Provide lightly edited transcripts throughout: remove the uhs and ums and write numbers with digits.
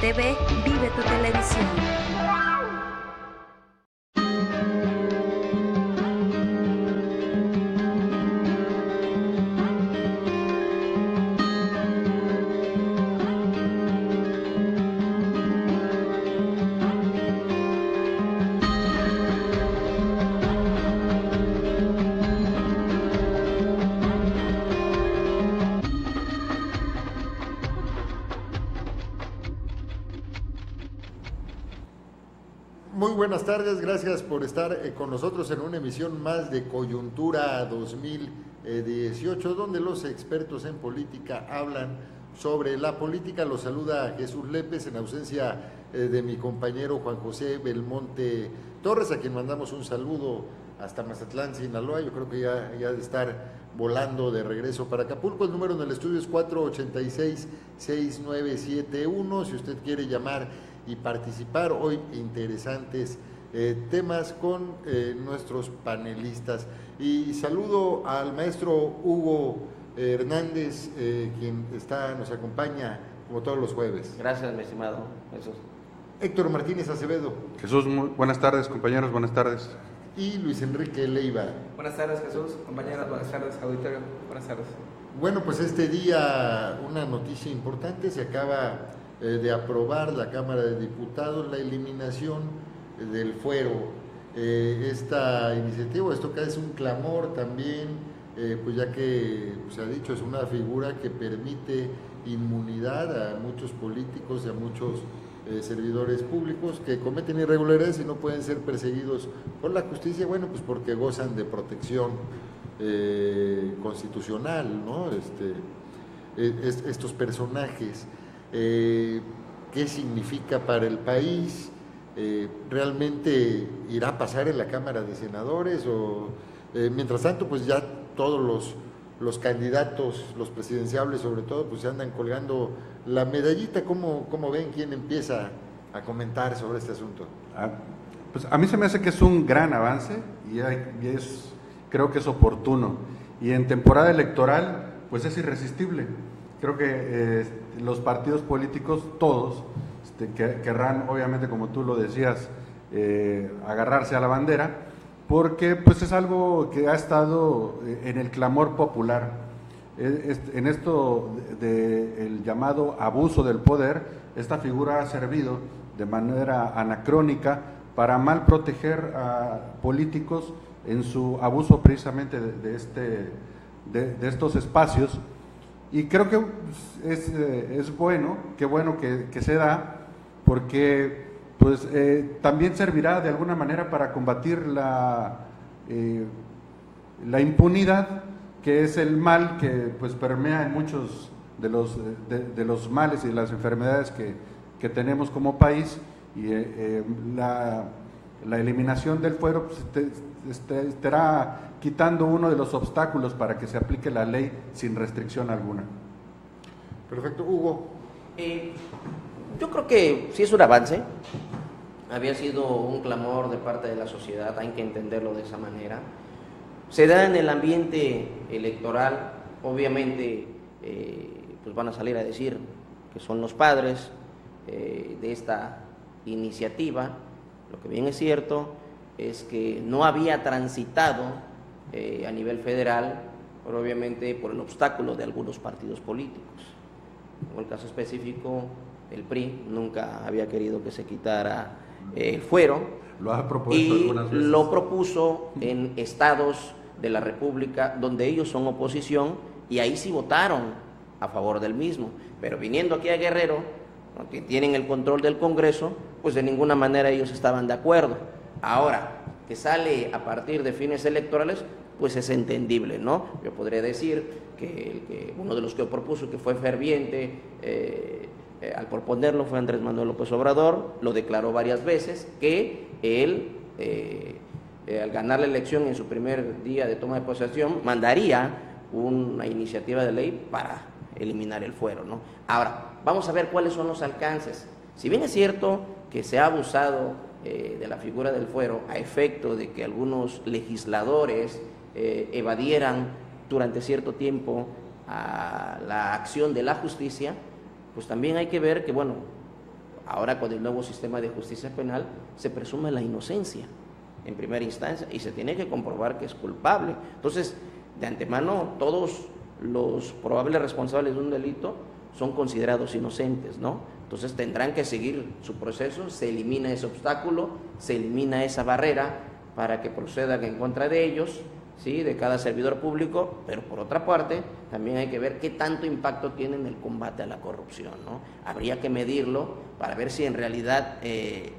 TV, vive tu televisión. Muy buenas tardes, gracias por estar con nosotros en una emisión más de Coyuntura 2018, donde los expertos en política hablan sobre la política. Los saluda Jesús Lépez en ausencia de mi compañero Juan José Belmonte Torres, a quien mandamos un saludo hasta Mazatlán, Sinaloa. Yo creo que ya de estar volando de regreso para Acapulco. El número en el estudio es 486-6971, si usted quiere llamar y participar. Hoy interesantes temas con nuestros panelistas. Y saludo al maestro Hugo Hernández, quien nos acompaña como todos los jueves. Gracias, mi estimado Jesús. Héctor Martínez Acevedo. Jesús, buenas tardes, compañeros, buenas tardes. Y Luis Enrique Leiva. Buenas tardes, Jesús, compañeras, buenas tardes, auditorio, buenas tardes. Bueno, pues este día una noticia importante: se acaba de aprobar la Cámara de Diputados la eliminación del fuero. Esta iniciativa, esto que es un clamor también, pues ya que se ha dicho, es una figura que permite inmunidad a muchos políticos y a muchos servidores públicos que cometen irregularidades y no pueden ser perseguidos por la justicia, bueno, pues porque gozan de protección constitucional, ¿no? Estos personajes. ¿Qué significa para el país? ¿Realmente irá a pasar en la Cámara de Senadores? O mientras tanto, pues ya todos los candidatos, los presidenciables sobre todo, pues se andan colgando la medallita. ¿Cómo ven? ¿Quién empieza a comentar sobre este asunto? Pues a mí se me hace que es un gran avance y creo que es oportuno. Y en temporada electoral, pues es irresistible. Creo que los partidos políticos, todos, querrán, obviamente, como tú lo decías, agarrarse a la bandera, porque pues es algo que ha estado en el clamor popular. En esto del llamado abuso del poder, esta figura ha servido de manera anacrónica para mal proteger a políticos en su abuso precisamente de estos espacios. Y creo que es bueno, qué bueno que se da, porque pues también servirá de alguna manera para combatir la impunidad, que es el mal que pues permea en muchos de los males y de las enfermedades que tenemos como país. Y la eliminación del fuero pues, estará quitando uno de los obstáculos para que se aplique la ley sin restricción alguna. Perfecto. Hugo. Yo creo que sí es un avance. Había sido un clamor de parte de la sociedad, hay que entenderlo de esa manera. Se da en el ambiente electoral, obviamente pues van a salir a decir que son los padres de esta iniciativa. Lo que bien es cierto es que no había transitado a nivel federal, pero obviamente por el obstáculo de algunos partidos políticos. En el caso específico, el PRI nunca había querido que se quitara el fuero. Lo ha propuesto y algunas veces. Lo propuso en estados de la República donde ellos son oposición y ahí sí votaron a favor del mismo. Pero viniendo aquí a Guerrero, que tienen el control del Congreso, pues de ninguna manera ellos estaban de acuerdo. Ahora, que sale a partir de fines electorales, pues es entendible, ¿no? Yo podría decir que uno de los que propuso, que fue ferviente al proponerlo, fue Andrés Manuel López Obrador. Lo declaró varias veces, que él, al ganar la elección en su primer día de toma de posesión, mandaría una iniciativa de ley para eliminar el fuero, ¿no? Ahora, vamos a ver cuáles son los alcances. Si bien es cierto que se ha abusado de la figura del fuero a efecto de que algunos legisladores evadieran durante cierto tiempo a la acción de la justicia, pues también hay que ver que, bueno, Ahora con el nuevo sistema de justicia penal se presume la inocencia en primera instancia y se tiene que comprobar que es culpable. Entonces, de antemano, todos los probables responsables de un delito son considerados inocentes, ¿no? Entonces tendrán que seguir su proceso, se elimina ese obstáculo, se elimina esa barrera para que procedan en contra de ellos, ¿sí?, de cada servidor público, pero por otra parte también hay que ver qué tanto impacto tiene en el combate a la corrupción, ¿no? Habría que medirlo para ver si en realidad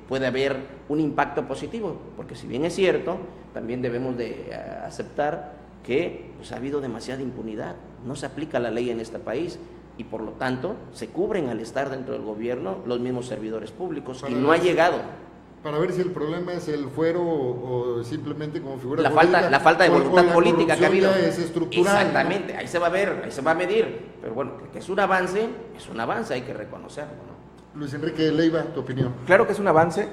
puede haber un impacto positivo, porque si bien es cierto, también debemos de aceptar que pues, ha habido demasiada impunidad, no se aplica la ley en este país y por lo tanto se cubren al estar dentro del gobierno los mismos servidores públicos y no ha llegado. Para ver si el problema es el fuero o simplemente como figura la política. Falta de voluntad la política que ha habido. Es estructural. Exactamente, ¿no? Ahí se va a ver, ahí se va a medir. Pero bueno, que es un avance, hay que reconocerlo, ¿no? Luis Enrique Leiva, tu opinión. Claro que es un avance.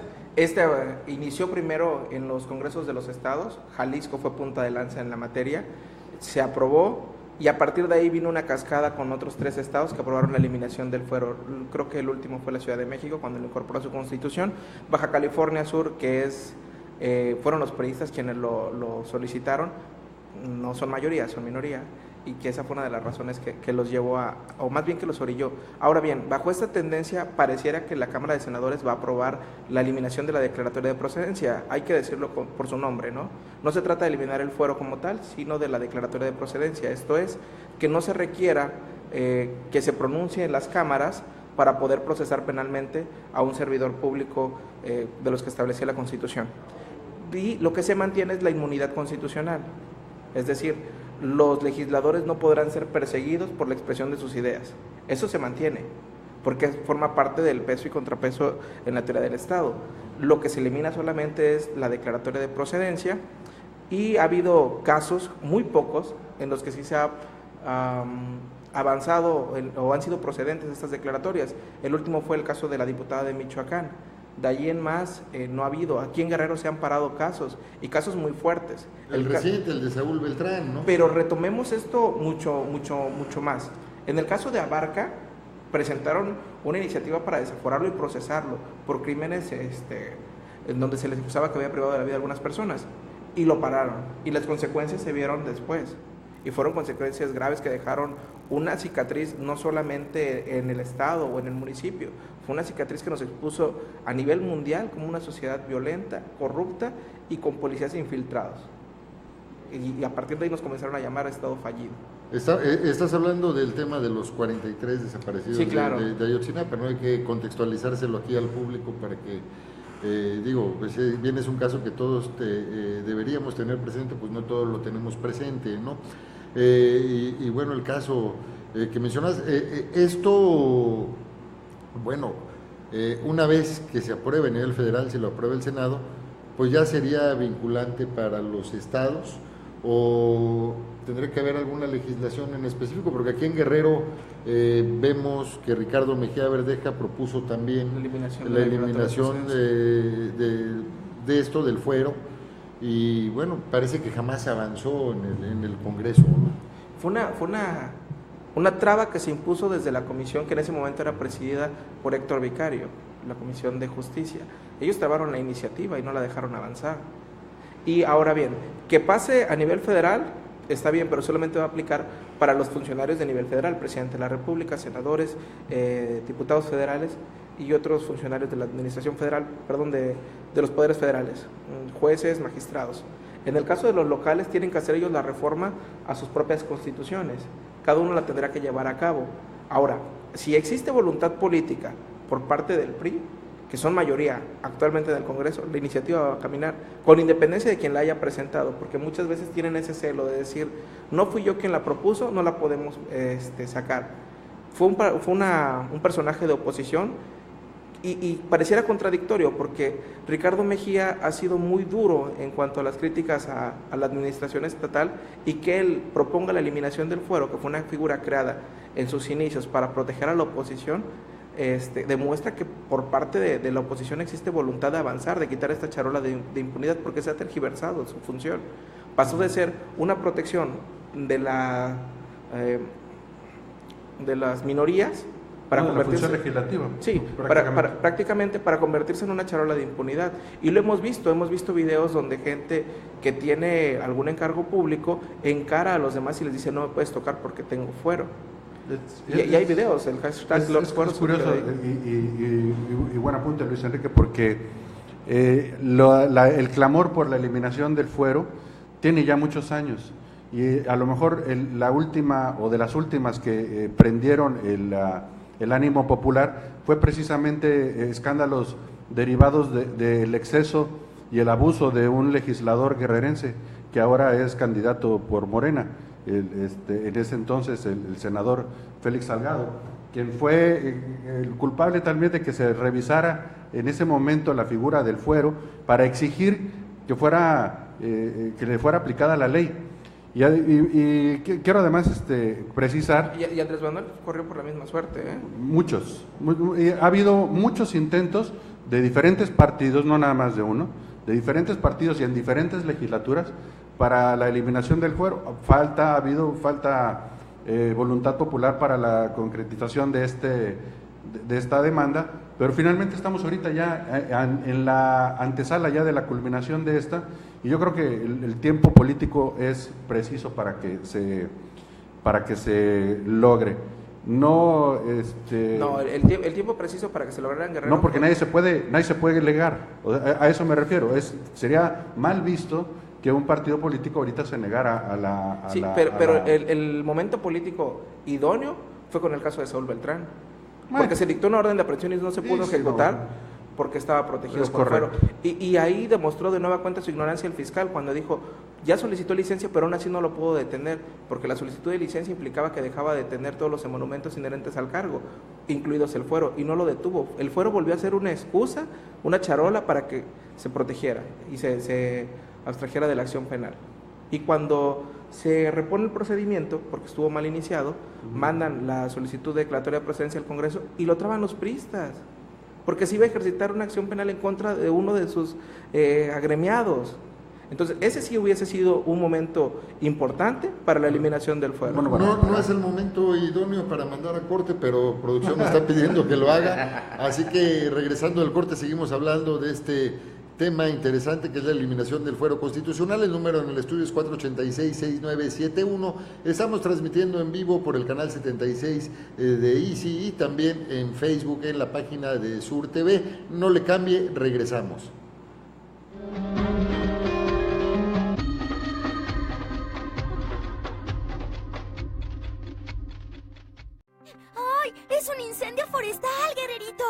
Inició primero en los congresos de los estados. Jalisco fue punta de lanza en la materia. Se aprobó. Y a partir de ahí vino una cascada con otros 3 estados que aprobaron la eliminación del fuero. Creo que el último fue la Ciudad de México cuando lo incorporó a su constitución. Baja California Sur, que fueron los priistas quienes lo solicitaron, no son mayoría, son minoría, y que esa fue una de las razones que los llevó o más bien que los orilló. Ahora bien, bajo esta tendencia pareciera que la Cámara de Senadores va a aprobar la eliminación de la declaratoria de procedencia. Hay que decirlo por su nombre, ¿no? No se trata de eliminar el fuero como tal, sino de la declaratoria de procedencia. Esto es, que no se requiera que se pronuncie en las cámaras para poder procesar penalmente a un servidor público de los que establecía la Constitución. Y lo que se mantiene es la inmunidad constitucional, es decir, los legisladores no podrán ser perseguidos por la expresión de sus ideas. Eso se mantiene, porque forma parte del peso y contrapeso en la teoría del Estado. Lo que se elimina solamente es la declaratoria de procedencia, y ha habido casos, muy pocos, en los que sí se ha avanzado o han sido procedentes estas declaratorias. El último fue el caso de la diputada de Michoacán. De allí en más no ha habido. Aquí en Guerrero se han parado casos, y casos muy fuertes. El reciente, el de Saúl Beltrán, ¿no? Pero retomemos esto mucho más. En el caso de Abarca, presentaron una iniciativa para desaforarlo y procesarlo por crímenes en donde se les acusaba que había privado de la vida a algunas personas, y lo pararon. Y las consecuencias se vieron después. Y fueron consecuencias graves que dejaron una cicatriz no solamente en el estado o en el municipio, fue una cicatriz que nos expuso a nivel mundial como una sociedad violenta, corrupta y con policías infiltrados. Y a partir de ahí nos comenzaron a llamar estado fallido. Estás hablando del tema de los 43 desaparecidos, sí, claro, de Ayotzinapa, ¿no? Hay que contextualizárselo aquí al público para que, pues, bien es un caso que todos deberíamos tener presente, pues no todos lo tenemos presente, ¿no? Y bueno, el caso que mencionas, esto, bueno, una vez que se apruebe a nivel federal, si lo aprueba el Senado, pues ya sería vinculante para los estados, o tendría que haber alguna legislación en específico, porque aquí en Guerrero vemos que Ricardo Mejía Verdeja propuso también la eliminación de esto, del fuero, y bueno, parece que jamás avanzó en el Congreso, ¿no? Fue una traba que se impuso desde la comisión, que en ese momento era presidida por Héctor Vicario, la Comisión de Justicia. Ellos trabaron la iniciativa y no la dejaron avanzar. Y ahora bien, que pase a nivel federal está bien, pero solamente va a aplicar para los funcionarios de nivel federal, presidente de la República, senadores, diputados federales y otros funcionarios de la administración federal, de los poderes federales, jueces, magistrados. En el caso de los locales, tienen que hacer ellos la reforma a sus propias constituciones. Cada uno la tendrá que llevar a cabo. Ahora, si existe voluntad política por parte del PRI, que son mayoría actualmente en el Congreso, la iniciativa va a caminar, con independencia de quien la haya presentado, porque muchas veces tienen ese celo de decir, no fui yo quien la propuso, no la podemos sacar. Fue un personaje de oposición, y pareciera contradictorio, porque Ricardo Mejía ha sido muy duro en cuanto a las críticas a la administración estatal, y que él proponga la eliminación del fuero, que fue una figura creada en sus inicios para proteger a la oposición, demuestra que por parte de la oposición existe voluntad de avanzar, de quitar esta charola de impunidad, porque se ha tergiversado su función. Pasó de ser una protección de las minorías para No, de la convertirse función legislativa. Sí, prácticamente para convertirse en una charola de impunidad. Y lo hemos visto videos donde gente que tiene algún encargo público encara a los demás y les dice no me puedes tocar porque tengo fuero. Y hay videos, el hashtag es curioso y buen apunte, Luis Enrique, porque el clamor por la eliminación del fuero tiene ya muchos años. Y a lo mejor la última o de las últimas que prendieron el ánimo popular fue precisamente escándalos derivados del exceso y el abuso de un legislador guerrerense que ahora es candidato por Morena, en ese entonces el senador Félix Salgado, quien fue el culpable también de que se revisara en ese momento la figura del fuero para exigir que le fuera aplicada la ley. Y quiero además precisar... Y Andrés Manuel corrió por la misma suerte, ¿eh? Muchos. Ha habido muchos intentos de diferentes partidos, no nada más de uno, de diferentes partidos y en diferentes legislaturas para la eliminación del fuero. Falta voluntad popular para la concretización de esta demanda, pero finalmente estamos ahorita ya en la antesala ya de la culminación de esta, y yo creo que el tiempo político es preciso para que se logre. No, el tiempo preciso para que se lograra en Guerrero. No, porque nadie se puede legar. A eso me refiero. Sería mal visto que un partido político ahorita se negara pero el momento político idóneo fue con el caso de Saúl Beltrán. Porque se dictó una orden de aprehensión y no se pudo ejecutar porque estaba protegido por fuero. Y ahí demostró de nueva cuenta su ignorancia el fiscal cuando dijo, ya solicitó licencia, pero aún así no lo pudo detener, porque la solicitud de licencia implicaba que dejaba de detener todos los monumentos inherentes al cargo, incluidos el fuero, y no lo detuvo. El fuero volvió a ser una excusa, una charola para que se protegiera y se abstrajera de la acción penal. Y cuando se repone el procedimiento, porque estuvo mal iniciado, mandan la solicitud de declaratoria de procedencia al Congreso y lo traban los priistas, porque se iba a ejercitar una acción penal en contra de uno de sus agremiados. Entonces, ese sí hubiese sido un momento importante para la eliminación del fuero. No es el momento idóneo para mandar a corte, pero producción me está pidiendo que lo haga. Así que regresando del corte seguimos hablando de este tema interesante que es la eliminación del fuero constitucional. El número en el estudio es 486-6971. Estamos transmitiendo en vivo por el canal 76 de Easy y también en Facebook en la página de Sur TV. No le cambie, regresamos. ¡Ay! ¡Es un incendio forestal, guerrerito!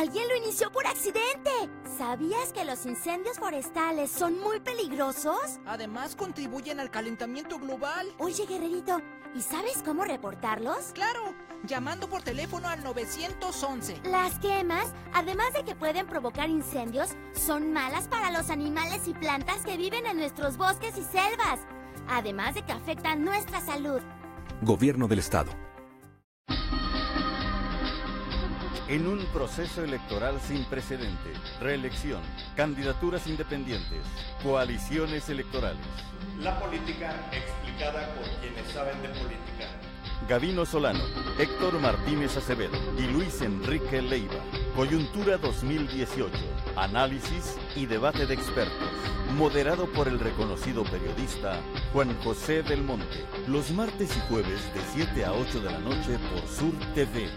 ¡Alguien lo inició por accidente! ¿Sabías que los incendios forestales son muy peligrosos? Además, contribuyen al calentamiento global. Oye, guerrerito, ¿y sabes cómo reportarlos? Claro, llamando por teléfono al 911. Las quemas, además de que pueden provocar incendios, son malas para los animales y plantas que viven en nuestros bosques y selvas. Además de que afectan nuestra salud. Gobierno del Estado. En un proceso electoral sin precedente, reelección, candidaturas independientes, coaliciones electorales. La política explicada por quienes saben de política. Gabino Solano, Héctor Martínez Acevedo y Luis Enrique Leiva. Coyuntura 2018. Análisis y debate de expertos. Moderado por el reconocido periodista Juan José del Monte. Los martes y jueves de 7 a 8 de la noche por Sur TV.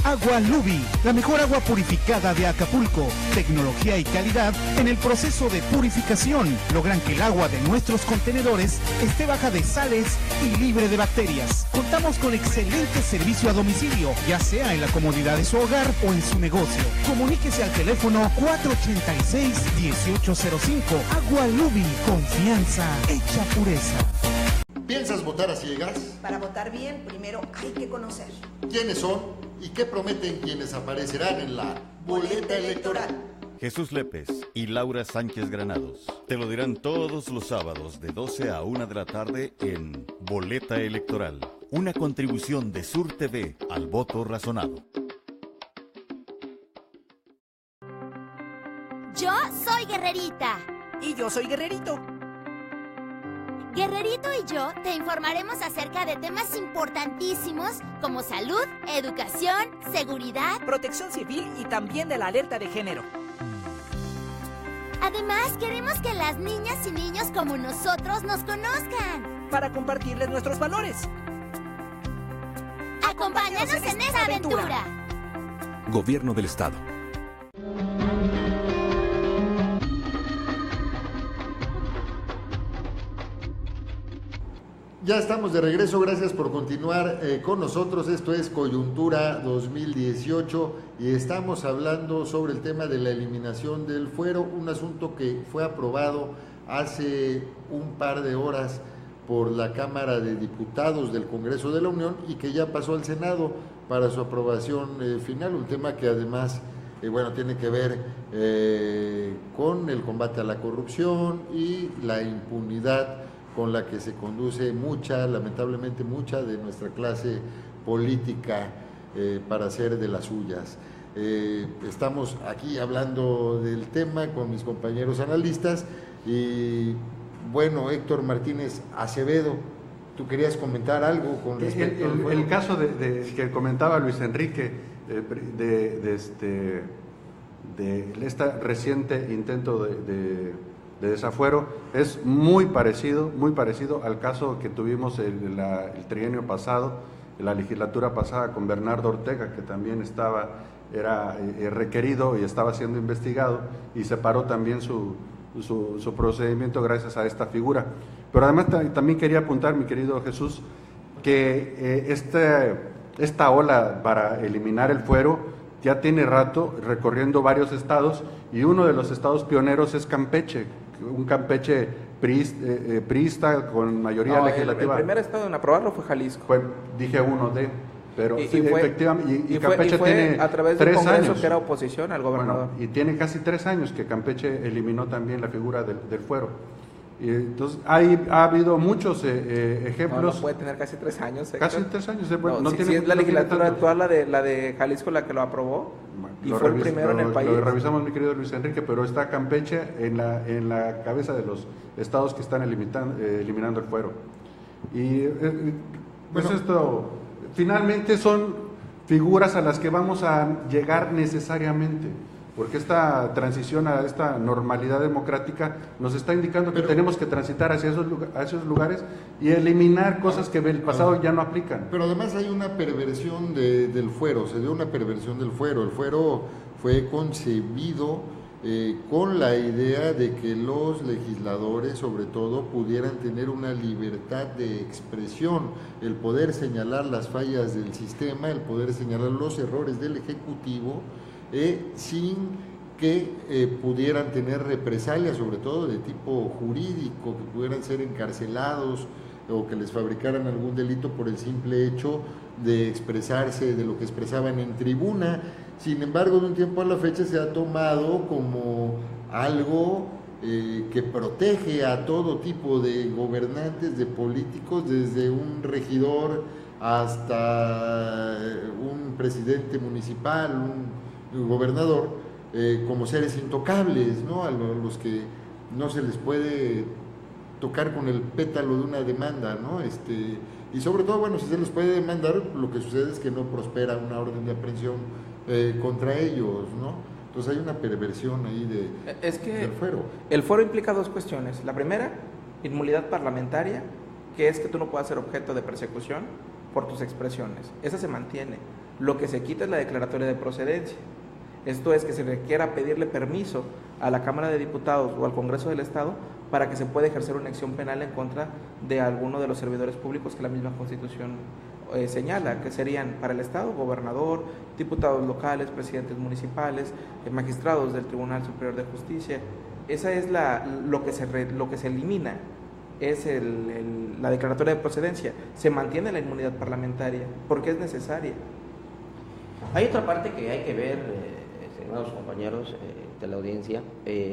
Agua Lubi, la mejor agua purificada de Acapulco. Tecnología y calidad en el proceso de purificación. Logran que el agua de nuestros contenedores esté baja de sales y libre de bacterias. Contamos con excelente servicio a domicilio, ya sea en la comodidad de su hogar o en su negocio. Comuníquese al teléfono 486-1805. Agua Lubi, confianza hecha pureza. ¿Piensas votar a ciegas? Para votar bien, primero hay que conocer. ¿Quiénes son y qué prometen quienes aparecerán en la boleta electoral? Jesús Lépez y Laura Sánchez Granados te lo dirán todos los sábados de 12 a 1 de la tarde en Boleta Electoral, una contribución de Sur TV al voto razonado. Yo soy guerrerita. Y yo soy guerrerito. Guerrerito y yo te informaremos acerca de temas importantísimos como salud, educación, seguridad, protección civil y también de la alerta de género. Además, queremos que las niñas y niños como nosotros nos conozcan. Para compartirles nuestros valores. Acompáñanos en esta aventura. Gobierno del Estado. Ya estamos de regreso, gracias por continuar con nosotros. Esto es Coyuntura 2018 y estamos hablando sobre el tema de la eliminación del fuero, un asunto que fue aprobado hace un par de horas por la Cámara de Diputados del Congreso de la Unión y que ya pasó al Senado para su aprobación final, un tema que además tiene que ver con el combate a la corrupción y la impunidad con la que se conduce lamentablemente mucha de nuestra clase política para hacer de las suyas. Estamos aquí hablando del tema con mis compañeros analistas y bueno, Héctor Martínez Acevedo, ¿tú querías comentar algo con respecto el caso que comentaba Luis Enrique de este reciente intento de desafuero es muy parecido al caso que tuvimos el trienio pasado, la legislatura pasada con Bernardo Ortega, que también era requerido y estaba siendo investigado y se paró también su procedimiento gracias a esta figura. Pero además también quería apuntar, mi querido Jesús, que esta ola para eliminar el fuero ya tiene rato recorriendo varios estados y uno de los estados pioneros es Campeche, un Campeche priista con mayoría legislativa. El primer estado en aprobarlo fue Jalisco. Dije uno de, pero efectivamente. Y Campeche fue tiene a través de un 3 congreso años que era oposición al gobernador. Y tiene casi 3 años que Campeche eliminó también la figura del fuero. Y entonces ha habido muchos ejemplos. No puede tener casi 3 años. Casi 3 años. Si es la legislatura actual, la de Jalisco, la que lo aprobó, y fue el primero en el país. Lo revisamos, mi querido Luis Enrique, pero está Campeche en la cabeza de los estados que están eliminando el fuero. Y esto finalmente son figuras a las que vamos a llegar necesariamente, porque esta transición a esta normalidad democrática nos está indicando que tenemos que transitar hacia esos lugares y eliminar cosas que el pasado ya no aplican. Pero además hay una perversión del fuero, se dio una perversión del fuero. El fuero fue concebido con la idea de que los legisladores, sobre todo, pudieran tener una libertad de expresión, el poder señalar las fallas del sistema, el poder señalar los errores del Ejecutivo, sin que pudieran tener represalias, sobre todo de tipo jurídico, que pudieran ser encarcelados o que les fabricaran algún delito por el simple hecho de expresarse de lo que expresaban en tribuna. Sin embargo, de un tiempo a la fecha se ha tomado como algo que protege a todo tipo de gobernantes, de políticos, desde un regidor hasta un presidente municipal, un gobernador, como seres intocables, ¿no? A los que no se les puede tocar con el pétalo de una demanda, ¿no? Y sobre todo, bueno, si se les puede demandar, lo que sucede es que no prospera una orden de aprehensión contra ellos, ¿no? Entonces hay una perversión ahí del fuero. El fuero implica 2 cuestiones. La primera, inmunidad parlamentaria, que es que tú no puedas ser objeto de persecución por tus expresiones. Esa se mantiene. Lo que se quita es la declaratoria de procedencia. Esto es que se requiera pedirle permiso a la Cámara de Diputados o al Congreso del Estado para que se pueda ejercer una acción penal en contra de alguno de los servidores públicos que la misma Constitución señala, que serían para el Estado, gobernador, diputados locales, presidentes municipales, magistrados del Tribunal Superior de Justicia. Esa es lo que se elimina, es la declaratoria de procedencia. Se mantiene la inmunidad parlamentaria porque es necesaria. Hay otra parte que hay que ver, estimados compañeros de la audiencia,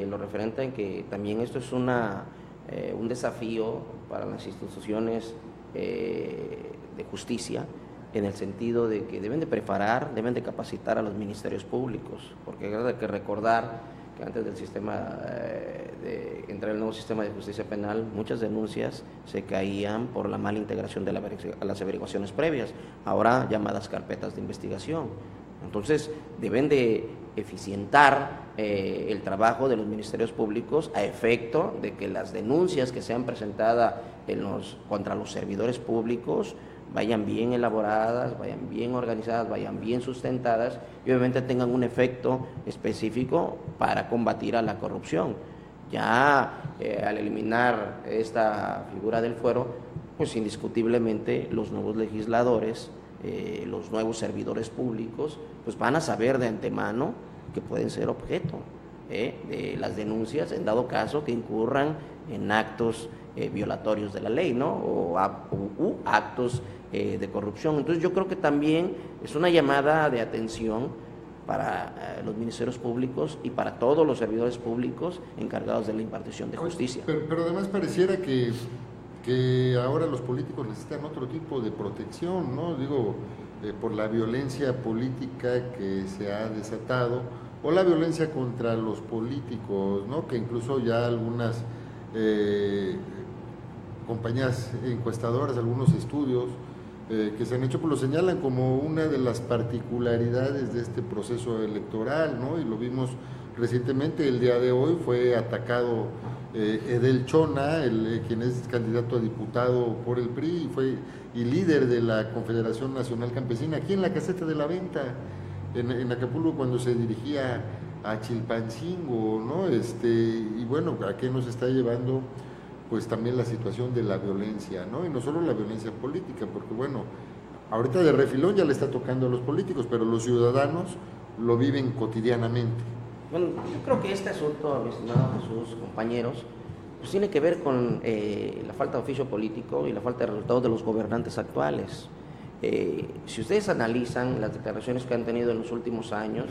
lo referente en que también esto es un desafío para las instituciones de justicia, en el sentido de que deben de preparar, deben de capacitar a los ministerios públicos, porque hay que recordar que antes del sistema de entrar el nuevo sistema de justicia penal, muchas denuncias se caían por la mala integración de las averiguaciones previas, ahora llamadas carpetas de investigación. Entonces, deben de eficientar el trabajo de los ministerios públicos a efecto de que las denuncias que sean presentadas contra los servidores públicos vayan bien elaboradas, vayan bien organizadas, vayan bien sustentadas y obviamente tengan un efecto específico para combatir a la corrupción. Ya al eliminar esta figura del fuero, pues indiscutiblemente los nuevos legisladores, los nuevos servidores públicos, pues van a saber de antemano que pueden ser objeto de las denuncias en dado caso que incurran en actos violatorios de la ley, ¿no? O actos de corrupción. Entonces yo creo que también es una llamada de atención para los ministerios públicos y para todos los servidores públicos encargados de la impartición de justicia. Pero además pareciera que ahora los políticos necesitan otro tipo de protección, ¿no? Digo, por la violencia política que se ha desatado o la violencia contra los políticos, ¿no? Que incluso ya algunas compañías encuestadoras, algunos estudios que se han hecho, pues lo señalan como una de las particularidades de este proceso electoral, ¿no? Y lo vimos recientemente, el día de hoy fue atacado Edel Chona, quien es candidato a diputado por el PRI y líder de la Confederación Nacional Campesina, aquí en la Caseta de la Venta, en Acapulco, cuando se dirigía a Chilpancingo, ¿no? Y bueno, ¿a qué nos está llevando? Pues también la situación de la violencia, ¿no? Y no solo la violencia política, porque bueno, ahorita de refilón ya le está tocando a los políticos, pero los ciudadanos lo viven cotidianamente. Bueno, yo creo que este asunto, mi estimado Jesús, compañeros, pues tiene que ver con la falta de oficio político y la falta de resultados de los gobernantes actuales. Si ustedes analizan las declaraciones que han tenido en los últimos años,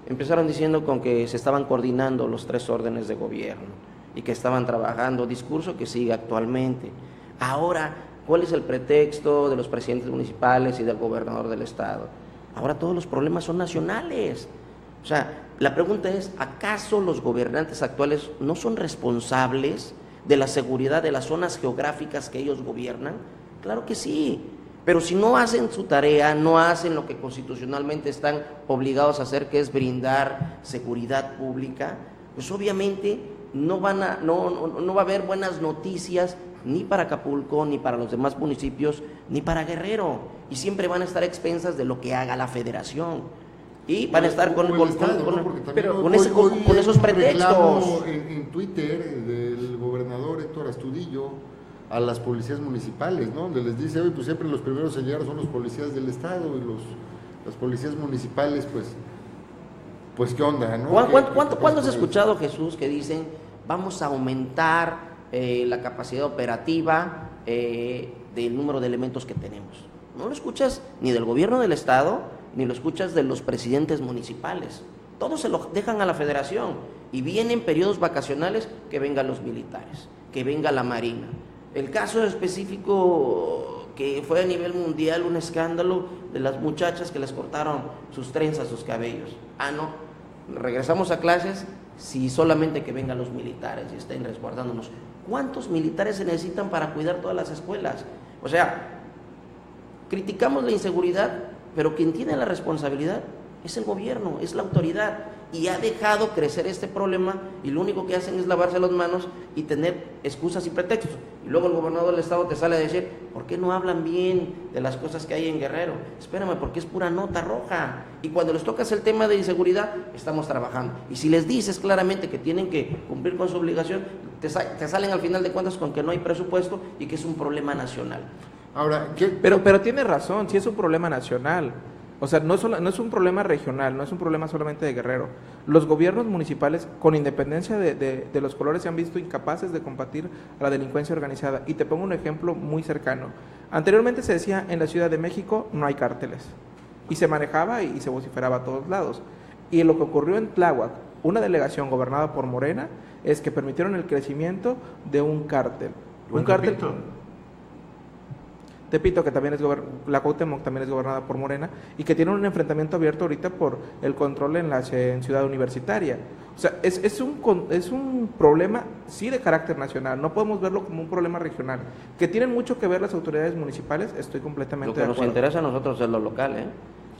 empezaron diciendo con que se estaban coordinando los 3 órdenes de gobierno y que estaban trabajando, discurso que sigue actualmente. Ahora, ¿cuál es el pretexto de los presidentes municipales y del gobernador del estado? Ahora todos los problemas son nacionales. O sea, la pregunta es, ¿acaso los gobernantes actuales no son responsables de la seguridad de las zonas geográficas que ellos gobiernan? Claro que sí, pero si no hacen su tarea, no hacen lo que constitucionalmente están obligados a hacer, que es brindar seguridad pública, pues obviamente no va a haber buenas noticias ni para Acapulco, ni para los demás municipios, ni para Guerrero, y siempre van a estar a expensas de lo que haga la federación. Y van a estar con esos pretextos. En Twitter del gobernador Héctor Astudillo a las policías municipales, ¿no? Donde les dice, oye, pues siempre los primeros en llegar son los policías del estado y los policías municipales, pues ¿qué onda, no? ¿Cuándo has escuchado, Jesús, que dicen vamos a aumentar la capacidad operativa del número de elementos que tenemos? No lo escuchas ni del gobierno del estado, ni lo escuchas de los presidentes municipales. Todos se lo dejan a la federación y vienen periodos vacacionales que vengan los militares, que venga la marina. El caso específico que fue a nivel mundial un escándalo de las muchachas que les cortaron sus trenzas, sus cabellos. No, regresamos a clases si solamente que vengan los militares y estén resguardándonos. ¿Cuántos militares se necesitan para cuidar todas las escuelas? O sea, criticamos la inseguridad, pero quien tiene la responsabilidad es el gobierno, es la autoridad, y ha dejado crecer este problema y lo único que hacen es lavarse las manos y tener excusas y pretextos. Y luego el gobernador del estado te sale a decir, ¿por qué no hablan bien de las cosas que hay en Guerrero? Espérame, porque es pura nota roja. Y cuando les tocas el tema de inseguridad, estamos trabajando. Y si les dices claramente que tienen que cumplir con su obligación, te salen al final de cuentas con que no hay presupuesto y que es un problema nacional. Ahora, pero tiene razón, sí es un problema nacional. O sea, no es un problema regional, no es un problema solamente de Guerrero. Los gobiernos municipales, con independencia de los colores, se han visto incapaces de combatir a la delincuencia organizada. Y te pongo un ejemplo muy cercano. Anteriormente se decía, en la Ciudad de México no hay cárteles. Y se manejaba y se vociferaba a todos lados. Y lo que ocurrió en Tláhuac, una delegación gobernada por Morena, es que permitieron el crecimiento de un cártel. Un cártel. Tepito, que también es la Cuauhtémoc también es gobernada por Morena, y que tienen un enfrentamiento abierto ahorita por el control en Ciudad Universitaria. O sea, es un problema, sí, de carácter nacional, no podemos verlo como un problema regional. Que tienen mucho que ver las autoridades municipales, estoy completamente de acuerdo. Lo que nos interesa a nosotros es lo local, ¿eh?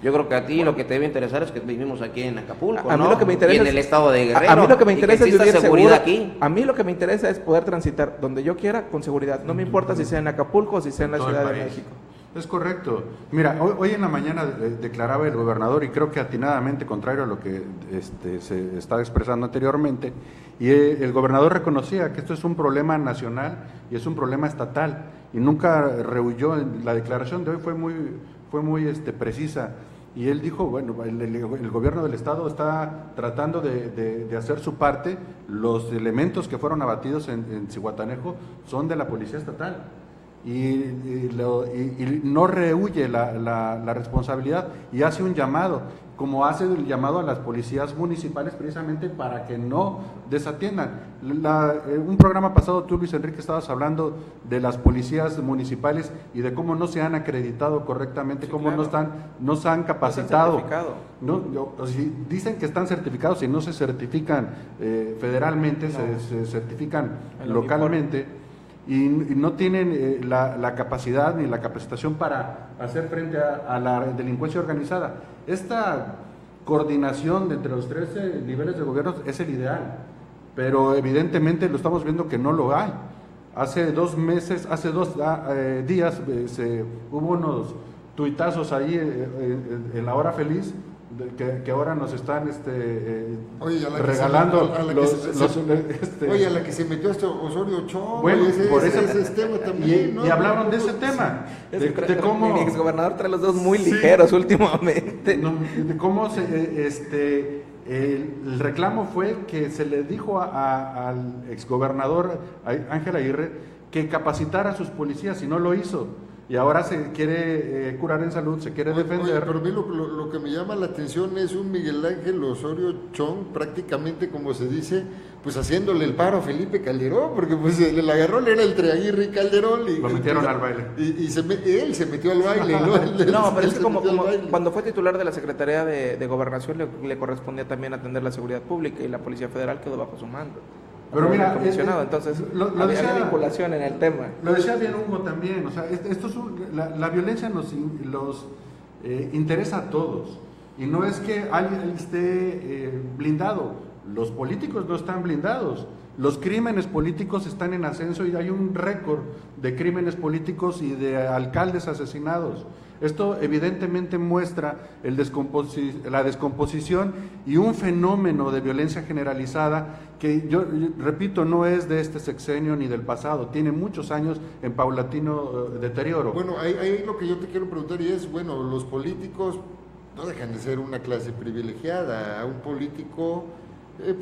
Yo creo que a ti lo que te debe interesar es que vivimos aquí en Acapulco, a mí ¿no? Lo que me interesa y en el estado de Guerrero. A mí lo que me interesa es vivir seguridad seguro. aquí. A mí lo que me interesa es poder transitar donde yo quiera con seguridad. No me importa si sea en Acapulco o si sea en la Ciudad de México. Es correcto. Mira, hoy en la mañana declaraba el gobernador, y creo que atinadamente, contrario a lo que se estaba expresando anteriormente, y el gobernador reconocía que esto es un problema nacional y es un problema estatal, y nunca rehuyó. La declaración de hoy fue muy precisa. Y él dijo, bueno, el gobierno del estado está tratando de hacer su parte. Los elementos que fueron abatidos en Zihuatanejo son de la policía estatal. Y no rehuye la responsabilidad y hace un llamado, como hace el llamado a las policías municipales, precisamente para que no desatiendan. Un programa pasado, tú, Luis Enrique, estabas hablando de las policías municipales y de cómo no se han acreditado correctamente, sí, cómo claro, no se han capacitado. Dicen que están certificados y no se certifican federalmente, no. se certifican localmente. Y no tienen la capacidad ni la capacitación para hacer frente a la delincuencia organizada. Esta coordinación entre los 13 niveles de gobierno es el ideal, pero evidentemente lo estamos viendo que no lo hay. Hace 2 días hubo unos tuitazos ahí en la hora feliz, que ahora nos están regalando oye, a la que se metió hasta Osorio Chong, bueno, por ese tema también, y hablaron de ese tema, de cómo mi exgobernador trae los dos muy ligeros últimamente, de cómo el reclamo fue que se le dijo al exgobernador Ángel Aguirre que capacitara a sus policías y no lo hizo. Y ahora se quiere curar en salud, se quiere defender. Pero a mí lo que me llama la atención es un Miguel Ángel Osorio Chong, prácticamente, como se dice, pues haciéndole el paro a Felipe Calderón, porque pues el agarró, era entre Aguirre y Calderón. Y lo metieron al baile. Y él se metió al baile, ¿no? No, pero es que como cuando fue titular de la Secretaría de Gobernación le correspondía también atender la seguridad pública, y la Policía Federal quedó bajo su mando. Pero mira, entonces había vinculación en el tema. Lo decía bien Hugo también, o sea, la violencia nos interesa a todos, y no es que alguien esté blindado. Los políticos no están blindados, los crímenes políticos están en ascenso y hay un récord de crímenes políticos y de alcaldes asesinados. Esto evidentemente muestra la descomposición y un fenómeno de violencia generalizada que yo repito, no es de este sexenio ni del pasado, tiene muchos años en paulatino deterioro. Bueno, ahí lo que yo te quiero preguntar y es, bueno, los políticos no dejan de ser una clase privilegiada. Un político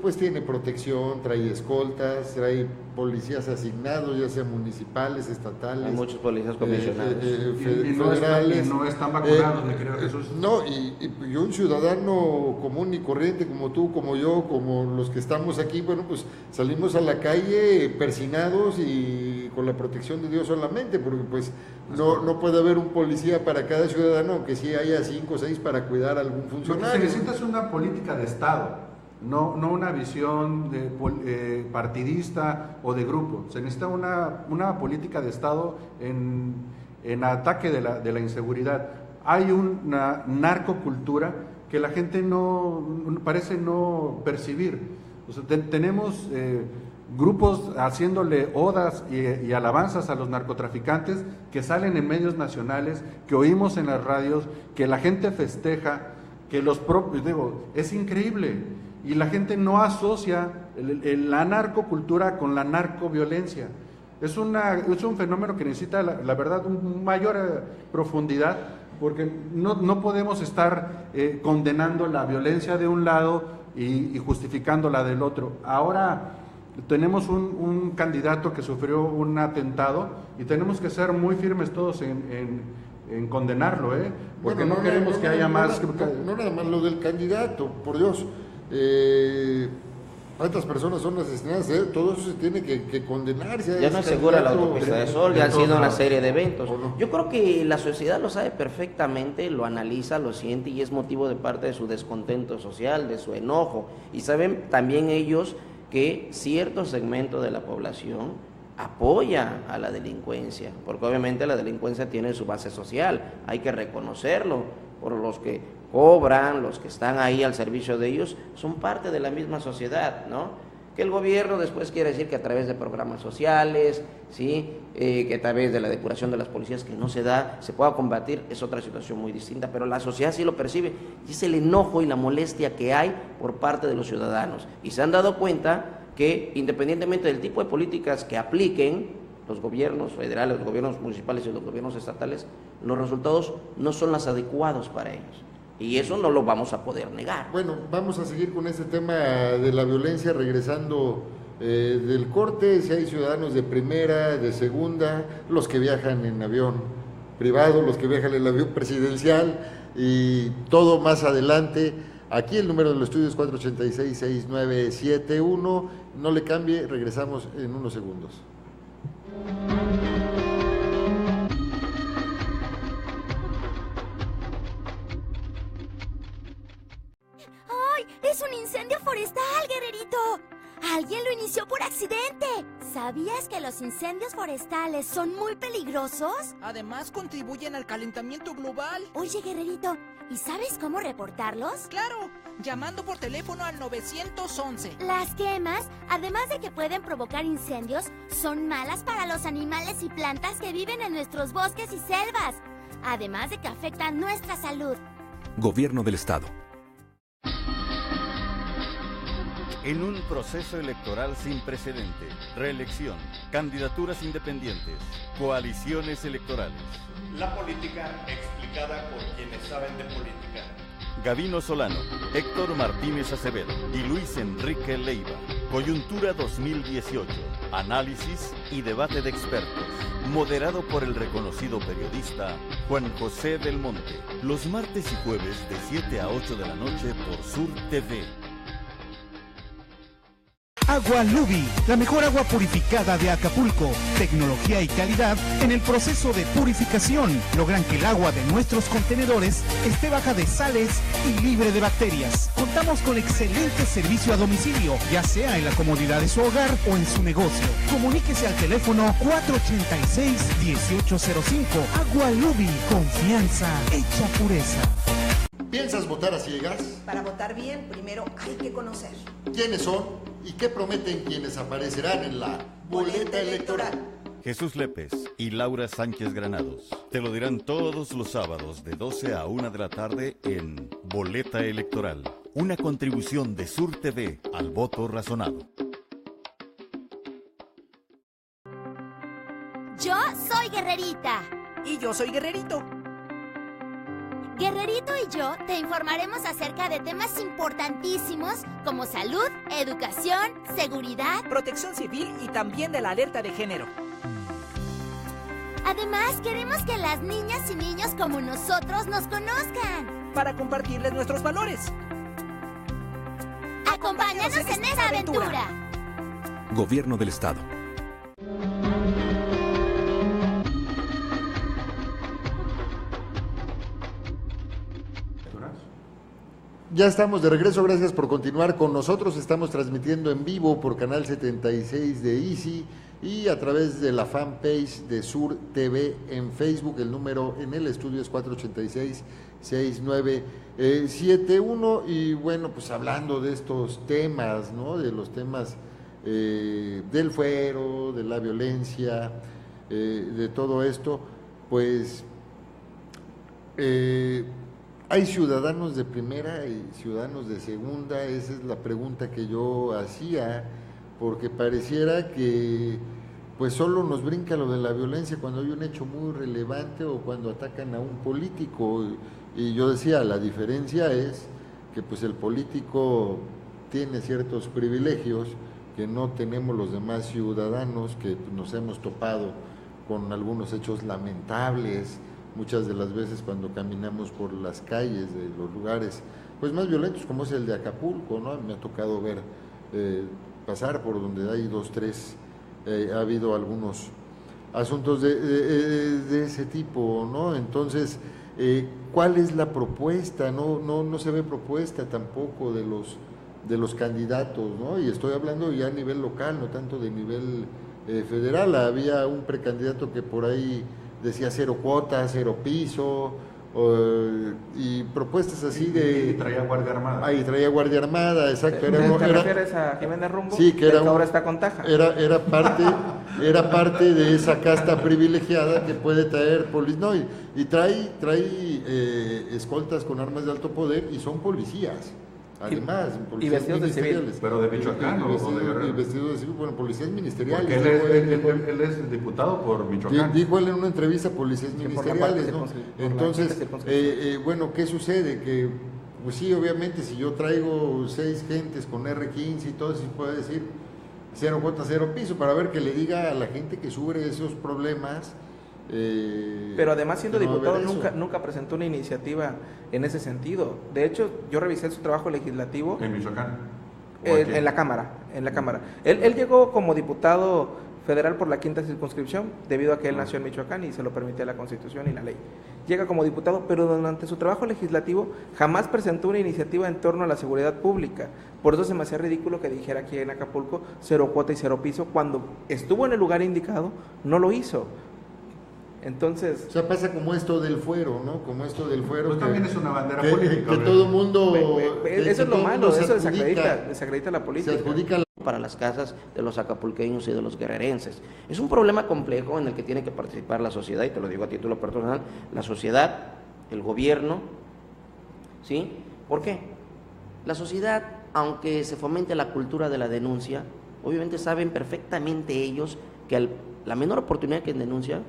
pues tiene protección, trae escoltas, trae policías asignados, ya sean municipales, estatales. Hay muchos policías comisionados. Federales. No están vacunados, mi querido Jesús. No, y un ciudadano común y corriente como tú, como yo, como los que estamos aquí, bueno, pues salimos a la calle persinados y con la protección de Dios solamente, porque pues no puede haber un policía para cada ciudadano, aunque sí haya 5 o 6 para cuidar a algún funcionario. Lo que se necesita es una política de Estado. No una visión partidista o de grupo. Se necesita una política de Estado en ataque de la inseguridad. Hay una narcocultura que la gente parece no percibir. O sea, tenemos grupos haciéndole odas y alabanzas a los narcotraficantes que salen en medios nacionales, que oímos en las radios, que la gente festeja, que los propios, es increíble. Y la gente no asocia la narcocultura con la narcoviolencia. Es un fenómeno que necesita, la verdad, una mayor profundidad, porque no podemos estar condenando la violencia de un lado y justificándola del otro. Ahora tenemos un candidato que sufrió un atentado y tenemos que ser muy firmes todos en condenarlo, porque no queremos que haya más... No nada más lo del candidato, por Dios. ¿Cuántas personas son asesinadas? Todo eso se tiene que condenar. Ya no asegura la autopista de Sol, ya han sido una serie de eventos. Yo creo que la sociedad lo sabe perfectamente, lo analiza, lo siente y es motivo de parte de su descontento social, de su enojo. Y saben también ellos que cierto segmento de la población apoya a la delincuencia, porque obviamente la delincuencia tiene su base social, hay que reconocerlo, por los que cobran, los que están ahí al servicio de ellos, son parte de la misma sociedad, ¿no? Que el gobierno después quiere decir que a través de programas sociales, ¿sí? Que a través de la depuración de las policías, que no se da, se pueda combatir, es otra situación muy distinta, pero la sociedad sí lo percibe, y es el enojo y la molestia que hay por parte de los ciudadanos, y se han dado cuenta que independientemente del tipo de políticas que apliquen los gobiernos federales, los gobiernos municipales y los gobiernos estatales, los resultados no son los adecuados para ellos. Y eso no lo vamos a poder negar. Bueno, vamos a seguir con este tema de la violencia, regresando del corte. Si hay ciudadanos de primera, de segunda, los que viajan en avión privado, los que viajan en el avión presidencial y todo más adelante. Aquí el número del estudio es 486-6971. No le cambie, regresamos en unos segundos. ¡Ay! ¡Es un incendio forestal, guerrerito! ¡Alguien lo inició por accidente! ¿Sabías que los incendios forestales son muy peligrosos? Además, contribuyen al calentamiento global. Oye, guerrerito, ¿y sabes cómo reportarlos? Claro, llamando por teléfono al 911. Las quemas, además de que pueden provocar incendios, son malas para los animales y plantas que viven en nuestros bosques y selvas. Además de que afectan nuestra salud. Gobierno del Estado. En un proceso electoral sin precedente, reelección, candidaturas independientes, coaliciones electorales. La política explicada por quienes saben de política. Gabino Solano, Héctor Martínez Acevedo y Luis Enrique Leiva. Coyuntura 2018. Análisis y debate de expertos. Moderado por el reconocido periodista Juan José del Monte. Los martes y jueves de 7 a 8 de la noche por Sur TV. Agua Lubi, la mejor agua purificada de Acapulco. Tecnología y calidad en el proceso de purificación logran que el agua de nuestros contenedores esté baja de sales y libre de bacterias. Contamos con excelente servicio a domicilio, ya sea en la comodidad de su hogar o en su negocio. Comuníquese al teléfono 486-1805. Agua Lubi, confianza hecha pureza. ¿Piensas votar a ciegas? Para votar bien, primero hay que conocer. ¿Quiénes son y qué prometen quienes aparecerán en la boleta electoral? Jesús Lépez y Laura Sánchez Granados te lo dirán todos los sábados de 12 a 1 de la tarde en Boleta Electoral, una contribución de Sur TV al voto razonado. Yo soy Guerrerita. Y yo soy Guerrerito. Guerrerito y yo te informaremos acerca de temas importantísimos como salud, educación, seguridad, protección civil y también de la alerta de género. Además, queremos que las niñas y niños como nosotros nos conozcan. Para compartirles nuestros valores. Acompáñanos en esta aventura. Gobierno del Estado. Ya estamos de regreso, gracias por continuar con nosotros. Estamos transmitiendo en vivo por Canal 76 de Easy y a través de la fanpage de Sur TV en Facebook. El número en el estudio es 486-6971. Y bueno, pues hablando de estos temas, ¿no? De los temas del fuero, de la violencia, de todo esto, pues... ¿hay ciudadanos de primera y ciudadanos de segunda? Esa es la pregunta que yo hacía, porque pareciera que pues solo nos brinca lo de la violencia cuando hay un hecho muy relevante o cuando atacan a un político. Y yo decía, la diferencia es que pues el político tiene ciertos privilegios que no tenemos los demás ciudadanos, que nos hemos topado con algunos hechos lamentables, muchas de las veces cuando caminamos por las calles de los lugares pues más violentos, como es el de Acapulco, ¿no? Me ha tocado ver pasar por donde hay 2, 3, ha habido algunos asuntos de ese tipo, ¿no? Entonces, ¿cuál es la propuesta? No se ve propuesta tampoco de los candidatos, ¿no? Y estoy hablando ya a nivel local, no tanto de nivel federal. Había un precandidato que por ahí decía 0 cuotas, 0 piso, y propuestas así y traía Guardia Armada. Ah, y traía Guardia Armada, exacto. ¿Te refieres a Jiménez Rumbo? Sí, que ahora está con Taja. Era parte de esa casta privilegiada que puede traer y trae escoltas con armas de alto poder y son policías. Además, y vestidos de civil. ¿Pero de Michoacán o de Guerrero? Y vestidos de civil, bueno, policías ministeriales. Él es diputado por Michoacán. Dijo él en una entrevista, policías ministeriales, ¿no? Entonces, bueno, ¿qué sucede? Que, pues sí, obviamente, si yo traigo 6 gentes con R15 y todo eso, se puede decir 0 cuotas, 0 piso, para ver que le diga a la gente que sufre esos problemas. Pero además, siendo diputado, nunca presentó una iniciativa en ese sentido. De hecho, yo revisé su trabajo legislativo en Michoacán, en la Cámara. Él llegó como diputado federal por la 5ª circunscripción, debido a que él nació en Michoacán y se lo permitía la Constitución y la ley. Llega como diputado, pero durante su trabajo legislativo jamás presentó una iniciativa en torno a la seguridad pública. Por eso se me hacía ridículo que dijera aquí en Acapulco 0 cuota y 0 piso, cuando estuvo en el lugar indicado, no lo hizo. Entonces, o sea, pasa como esto del fuero, ¿no? Pues también es una bandera política. Que todo el mundo... eso es lo malo, eso desacredita la política. Se adjudica para las casas de los acapulqueños y de los guerrerenses. Es un problema complejo en el que tiene que participar la sociedad, y te lo digo a título personal, la sociedad, el gobierno, ¿sí? ¿Por qué? La sociedad, aunque se fomente la cultura de la denuncia, obviamente saben perfectamente ellos que la menor oportunidad que denuncian,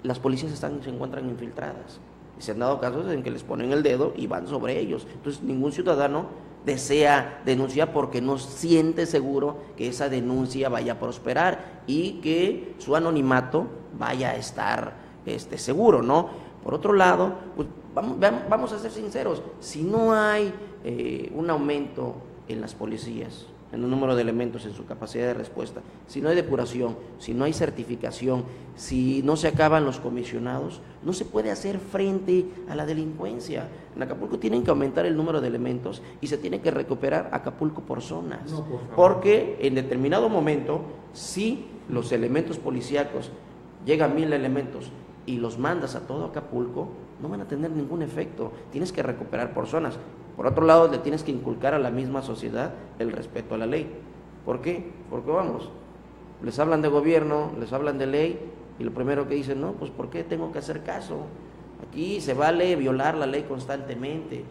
las policías se encuentran infiltradas. Y se han dado casos en que les ponen el dedo y van sobre ellos. Entonces, ningún ciudadano desea denunciar porque no siente seguro que esa denuncia vaya a prosperar y que su anonimato vaya a estar seguro, ¿no? Por otro lado, pues vamos a ser sinceros, si no hay un aumento en las policías, en el número de elementos, en su capacidad de respuesta, si no hay depuración, si no hay certificación, si no se acaban los comisionados, no se puede hacer frente a la delincuencia. En Acapulco tienen que aumentar el número de elementos y se tiene que recuperar Acapulco por zonas, porque en determinado momento, si los elementos policíacos llegan 1000 elementos y los mandas a todo Acapulco, no van a tener ningún efecto. Tienes que recuperar por zonas. Por otro lado, le tienes que inculcar a la misma sociedad el respeto a la ley. ¿Por qué? Porque les hablan de gobierno, les hablan de ley, y lo primero que dicen, no, pues ¿por qué tengo que hacer caso? Aquí se vale violar la ley constantemente.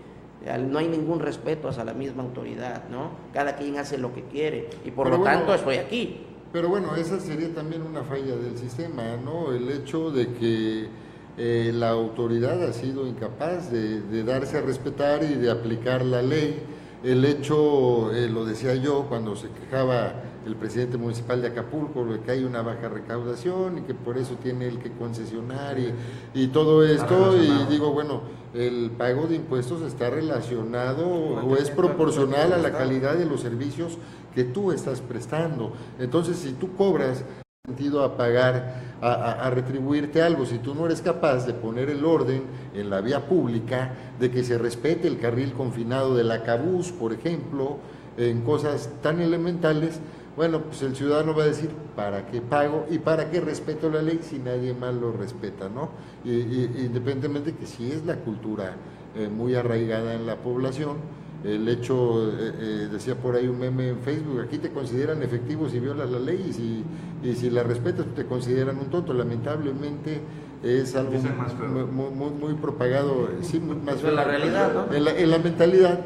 No hay ningún respeto hacia la misma autoridad, ¿no? Cada quien hace lo que quiere, y por lo tanto estoy aquí. Pero bueno, esa sería también una falla del sistema, ¿no? El hecho de que la autoridad ha sido incapaz de darse a respetar y de aplicar la ley. El hecho, lo decía yo cuando se quejaba el presidente municipal de Acapulco, de que hay una baja recaudación y que por eso tiene él que concesionar y todo esto, y digo, bueno, el pago de impuestos está relacionado o es proporcional a la calidad de los servicios que tú estás prestando. Entonces, si tú cobras sentido a pagar, a retribuirte algo, si tú no eres capaz de poner el orden en la vía pública, de que se respete el carril confinado del Acabús, por ejemplo, en cosas tan elementales, bueno, pues el ciudadano va a decir, ¿para qué pago y para qué respeto la ley si nadie más lo respeta, ¿no? Independientemente que sí es la cultura muy arraigada en la población. El hecho, decía por ahí un meme en Facebook, aquí te consideran efectivo si violas la ley y si la respetas te consideran un tonto. Lamentablemente es algo muy propagado, sí, más en la realidad, ¿no? En la mentalidad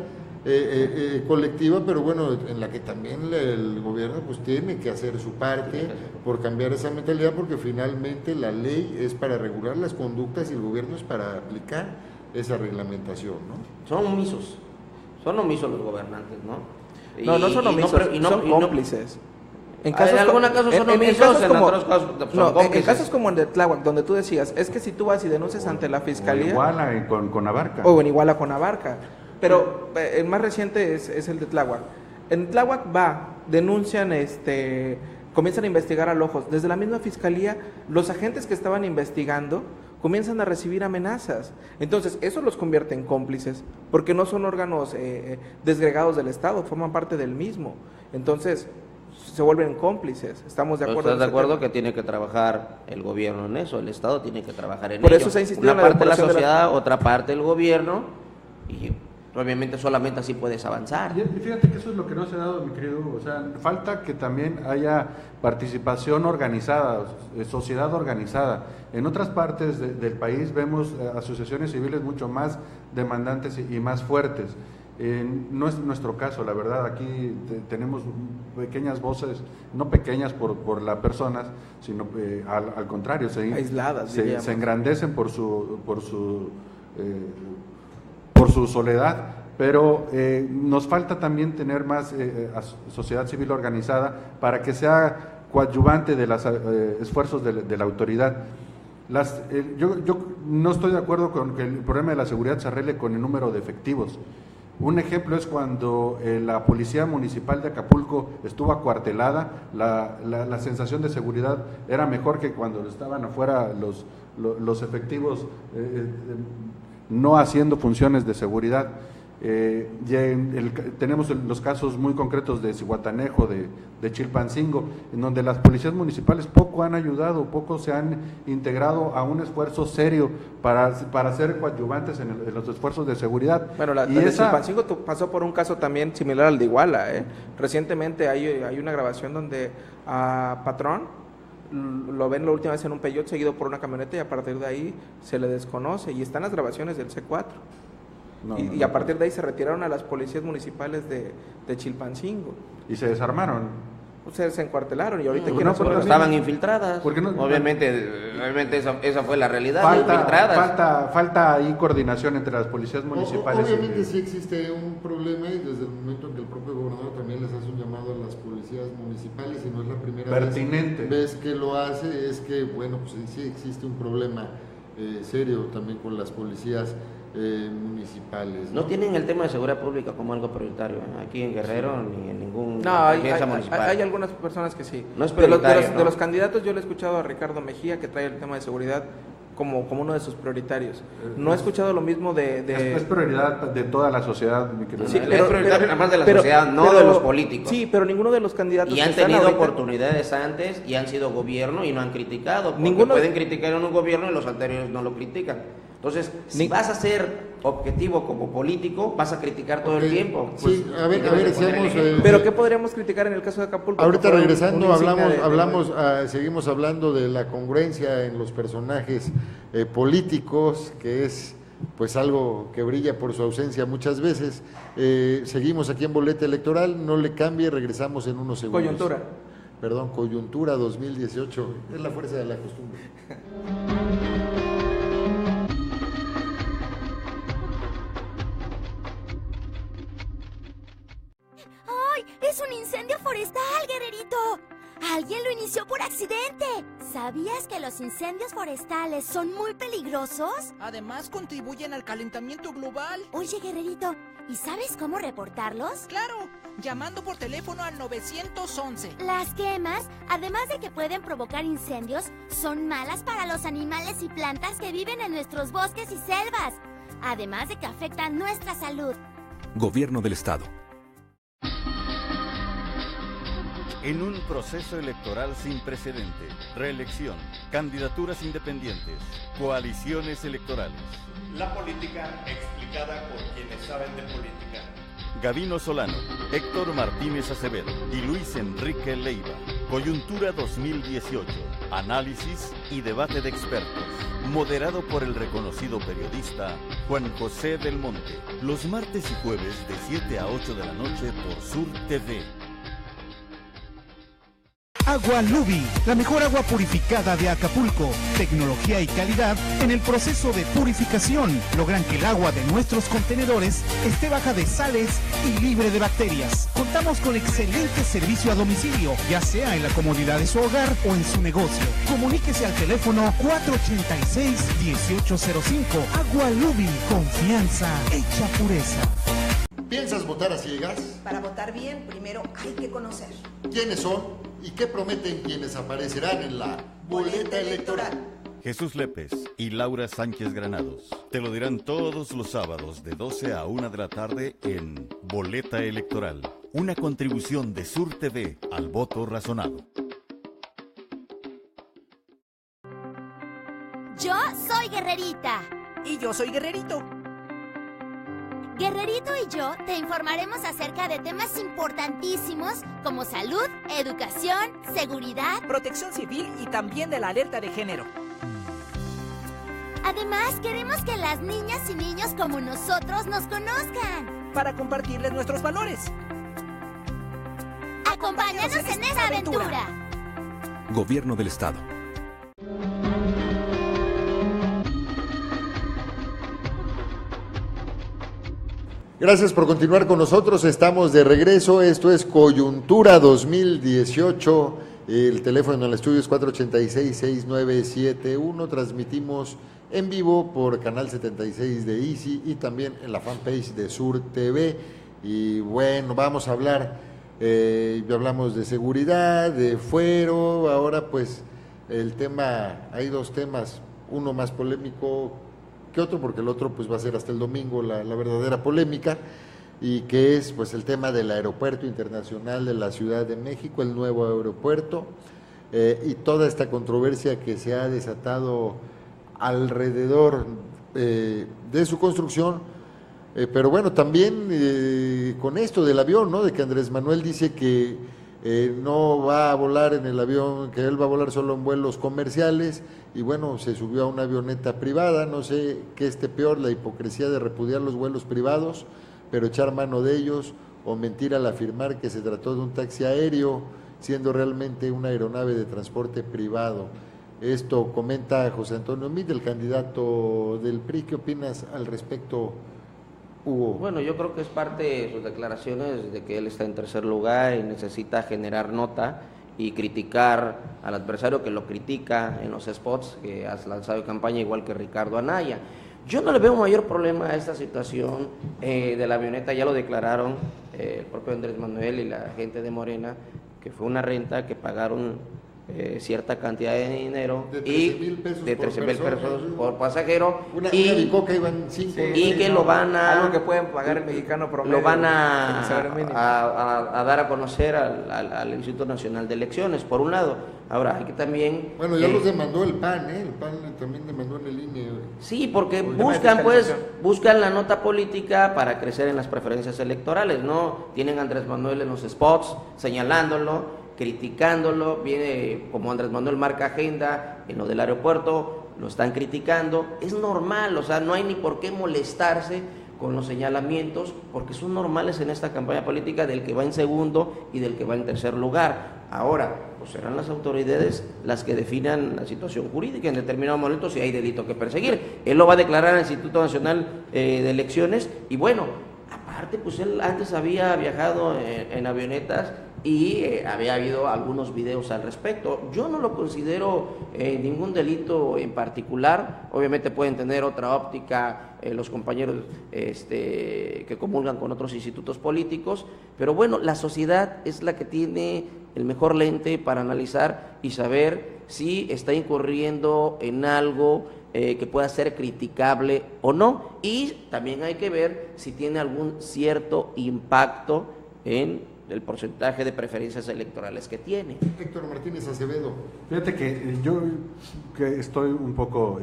colectiva, pero bueno, en la que también el gobierno pues tiene que hacer su parte por cambiar esa mentalidad, porque finalmente la ley es para regular las conductas y el gobierno es para aplicar esa reglamentación, ¿no? Son omisos los gobernantes, ¿no? No son omisos, son cómplices. En algunos casos son omisos, en otros casos son cómplices. En casos como el de Tláhuac, donde tú decías, es que si tú vas y denuncias ante la fiscalía... O Iguala con Abarca. O en Iguala con Abarca. Pero el más reciente es el de Tláhuac. En Tláhuac va denuncian, comienzan a investigar a Lojos. Desde la misma fiscalía, los agentes que estaban investigando comienzan a recibir amenazas. Entonces, eso los convierte en cómplices, porque no son órganos desgregados del Estado, forman parte del mismo. Entonces, se vuelven cómplices. ¿Estamos de acuerdo? ¿Estás de acuerdo que tiene que trabajar el gobierno en eso? El Estado tiene que trabajar en ello. Por eso se ha insistido Una en la parte de la depuración sociedad, otra parte el gobierno, y obviamente solamente así puedes avanzar. Y fíjate que eso es lo que no se ha dado, mi querido Hugo. O sea, falta que también haya participación organizada, sociedad organizada. En otras partes del país vemos asociaciones civiles mucho más demandantes y más fuertes. No es nuestro caso, la verdad. Aquí tenemos pequeñas voces, no pequeñas por las personas, sino al contrario, aisladas, se engrandecen por su soledad, pero nos falta también tener más sociedad civil organizada para que sea coadyuvante de los esfuerzos de la autoridad. Yo no estoy de acuerdo con que el problema de la seguridad se arregle con el número de efectivos. Un ejemplo es cuando la Policía Municipal de Acapulco estuvo acuartelada, la sensación de seguridad era mejor que cuando estaban afuera los efectivos no haciendo funciones de seguridad. Tenemos los casos muy concretos de Zihuatanejo, de Chilpancingo, en donde las policías municipales poco han ayudado, poco se han integrado a un esfuerzo serio para ser coadyuvantes en los esfuerzos de seguridad. Bueno, la de Chilpancingo pasó por un caso también similar al de Iguala. Recientemente hay una grabación donde a Patrón lo ven la última vez en un Peugeot seguido por una camioneta, y a partir de ahí se le desconoce, y están las grabaciones del C4. Y a partir de ahí se retiraron a las policías municipales de Chilpancingo. Y se desarmaron. Se encuartelaron, y ahorita porque estaban infiltradas. Obviamente esa fue la realidad. Falta ahí coordinación entre las policías municipales. Obviamente sí existe un problema, y desde el momento en que el propio gobernador también les hace un llamado a las policías municipales, y no es la primera vez que lo hace, es que bueno, pues sí existe un problema serio también con las policías municipales. No tienen el tema de seguridad pública como algo prioritario aquí en Guerrero, ni en ninguna agencia municipal. Hay algunas personas que sí. No es prioritario, de los candidatos, yo le he escuchado a Ricardo Mejía, que trae el tema de seguridad como uno de sus prioritarios. No he escuchado lo mismo de... Es prioridad de toda la sociedad, mi querido. Sí, es prioritario nada más de la sociedad, no de los políticos. Sí, pero ninguno de los candidatos... Y han tenido oportunidades antes, y han sido gobierno, y no han criticado. Porque pueden criticar en un gobierno y los anteriores no lo critican. Entonces, si vas a ser objetivo como político, vas a criticar todo el tiempo. Sí, a ver, decíamos... ¿Pero qué podríamos criticar en el caso de Acapulco? Ahorita regresando, seguimos hablando de la congruencia en los personajes políticos, que es pues algo que brilla por su ausencia muchas veces. Seguimos aquí en Boleta Electoral, no le cambie, regresamos en unos segundos. Coyuntura 2018, es la fuerza de la costumbre. ¡Es un incendio forestal, guerrerito! ¡Alguien lo inició por accidente! ¿Sabías que los incendios forestales son muy peligrosos? Además, contribuyen al calentamiento global. Oye, guerrerito, ¿y sabes cómo reportarlos? ¡Claro! Llamando por teléfono al 911. Las quemas, además de que pueden provocar incendios, son malas para los animales y plantas que viven en nuestros bosques y selvas. Además de que afectan nuestra salud. Gobierno del Estado. En un proceso electoral sin precedente, reelección, candidaturas independientes, coaliciones electorales. La política explicada por quienes saben de política. Gabino Solano, Héctor Martínez Acevedo y Luis Enrique Leiva. Coyuntura 2018. Análisis y debate de expertos. Moderado por el reconocido periodista Juan José del Monte. Los martes y jueves de 7 a 8 de la noche por Sur TV. Agua Lubi, la mejor agua purificada de Acapulco. Tecnología y calidad en el proceso de purificación logran que el agua de nuestros contenedores esté baja de sales y libre de bacterias. Contamos con excelente servicio a domicilio, ya sea en la comodidad de su hogar o en su negocio. Comuníquese al teléfono 486-1805. Agua Lubi, confianza hecha pureza. ¿Piensas votar a ciegas? Para votar bien, primero hay que conocer. ¿Quiénes son y qué prometen quienes aparecerán en la boleta electoral? Jesús Lépez y Laura Sánchez Granados te lo dirán todos los sábados de 12 a 1 de la tarde en Boleta Electoral, una contribución de Sur TV al voto razonado. Yo soy Guerrerita. Y yo soy Guerrerito. Guerrerito y yo te informaremos acerca de temas importantísimos como salud, educación, seguridad, protección civil y también de la alerta de género. Además, queremos que las niñas y niños como nosotros nos conozcan. Para compartirles nuestros valores. Acompáñanos en esta aventura. Gobierno del Estado. Gracias por continuar con nosotros, estamos de regreso, esto es Coyuntura 2018, el teléfono en el estudio es 486-6971, transmitimos en vivo por Canal 76 de Easy y también en la fanpage de Sur TV. Y bueno, vamos a hablar, ya hablamos de seguridad, de fuero, ahora pues el tema, hay dos temas, uno más polémico que otro, porque el otro pues va a ser hasta el domingo la verdadera polémica, y que es pues el tema del Aeropuerto Internacional de la Ciudad de México, el nuevo aeropuerto, y toda esta controversia que se ha desatado alrededor de su construcción, pero bueno, también con esto del avión, ¿no? De que Andrés Manuel dice que no va a volar en el avión, que él va a volar solo en vuelos comerciales, y bueno, se subió a una avioneta privada, no sé qué esté peor, la hipocresía de repudiar los vuelos privados, pero echar mano de ellos, o mentir al afirmar que se trató de un taxi aéreo, siendo realmente una aeronave de transporte privado. Esto comenta José Antonio Meade, el candidato del PRI. ¿Qué opinas al respecto, Hugo? Bueno, yo creo que es parte de sus declaraciones de que él está en tercer lugar y necesita generar nota y criticar al adversario que lo critica en los spots que has lanzado de campaña, igual que Ricardo Anaya. Yo no le veo mayor problema a esta situación de la avioneta, ya lo declararon el propio Andrés Manuel y la gente de Morena, que fue una renta que pagaron cierta cantidad de dinero de 13,000 pesos, de 13,000 pesos por pasajero, una bicoca iban 5, y que lo van a algo que pueden pagar el mexicano promedio, lo van a dar a conocer al Instituto Nacional de Elecciones, por un lado. Ahora hay que también, bueno, ya los demandó el PAN, el PAN también demandó en el INE. Sí, porque buscan la nota política para crecer en las preferencias electorales, ¿no? Tienen a Andrés Manuel en los spots señalándolo, criticándolo, viene como Andrés Manuel marca agenda en lo del aeropuerto, lo están criticando, es normal, o sea, no hay ni por qué molestarse con los señalamientos, porque son normales en esta campaña política del que va en segundo y del que va en tercer lugar. Ahora, pues serán las autoridades las que definan la situación jurídica en determinado momento si hay delito que perseguir. Él lo va a declarar al Instituto Nacional de Elecciones, y bueno, aparte, pues él antes había viajado en avionetas y había habido algunos videos al respecto. Yo no lo considero ningún delito en particular. Obviamente pueden tener otra óptica los compañeros que comulgan con otros institutos políticos, pero bueno, la sociedad es la que tiene el mejor lente para analizar y saber si está incurriendo en algo que pueda ser criticable o no, y también hay que ver si tiene algún cierto impacto en el porcentaje de preferencias electorales que tiene. Héctor Martínez Acevedo. Fíjate que yo que estoy un poco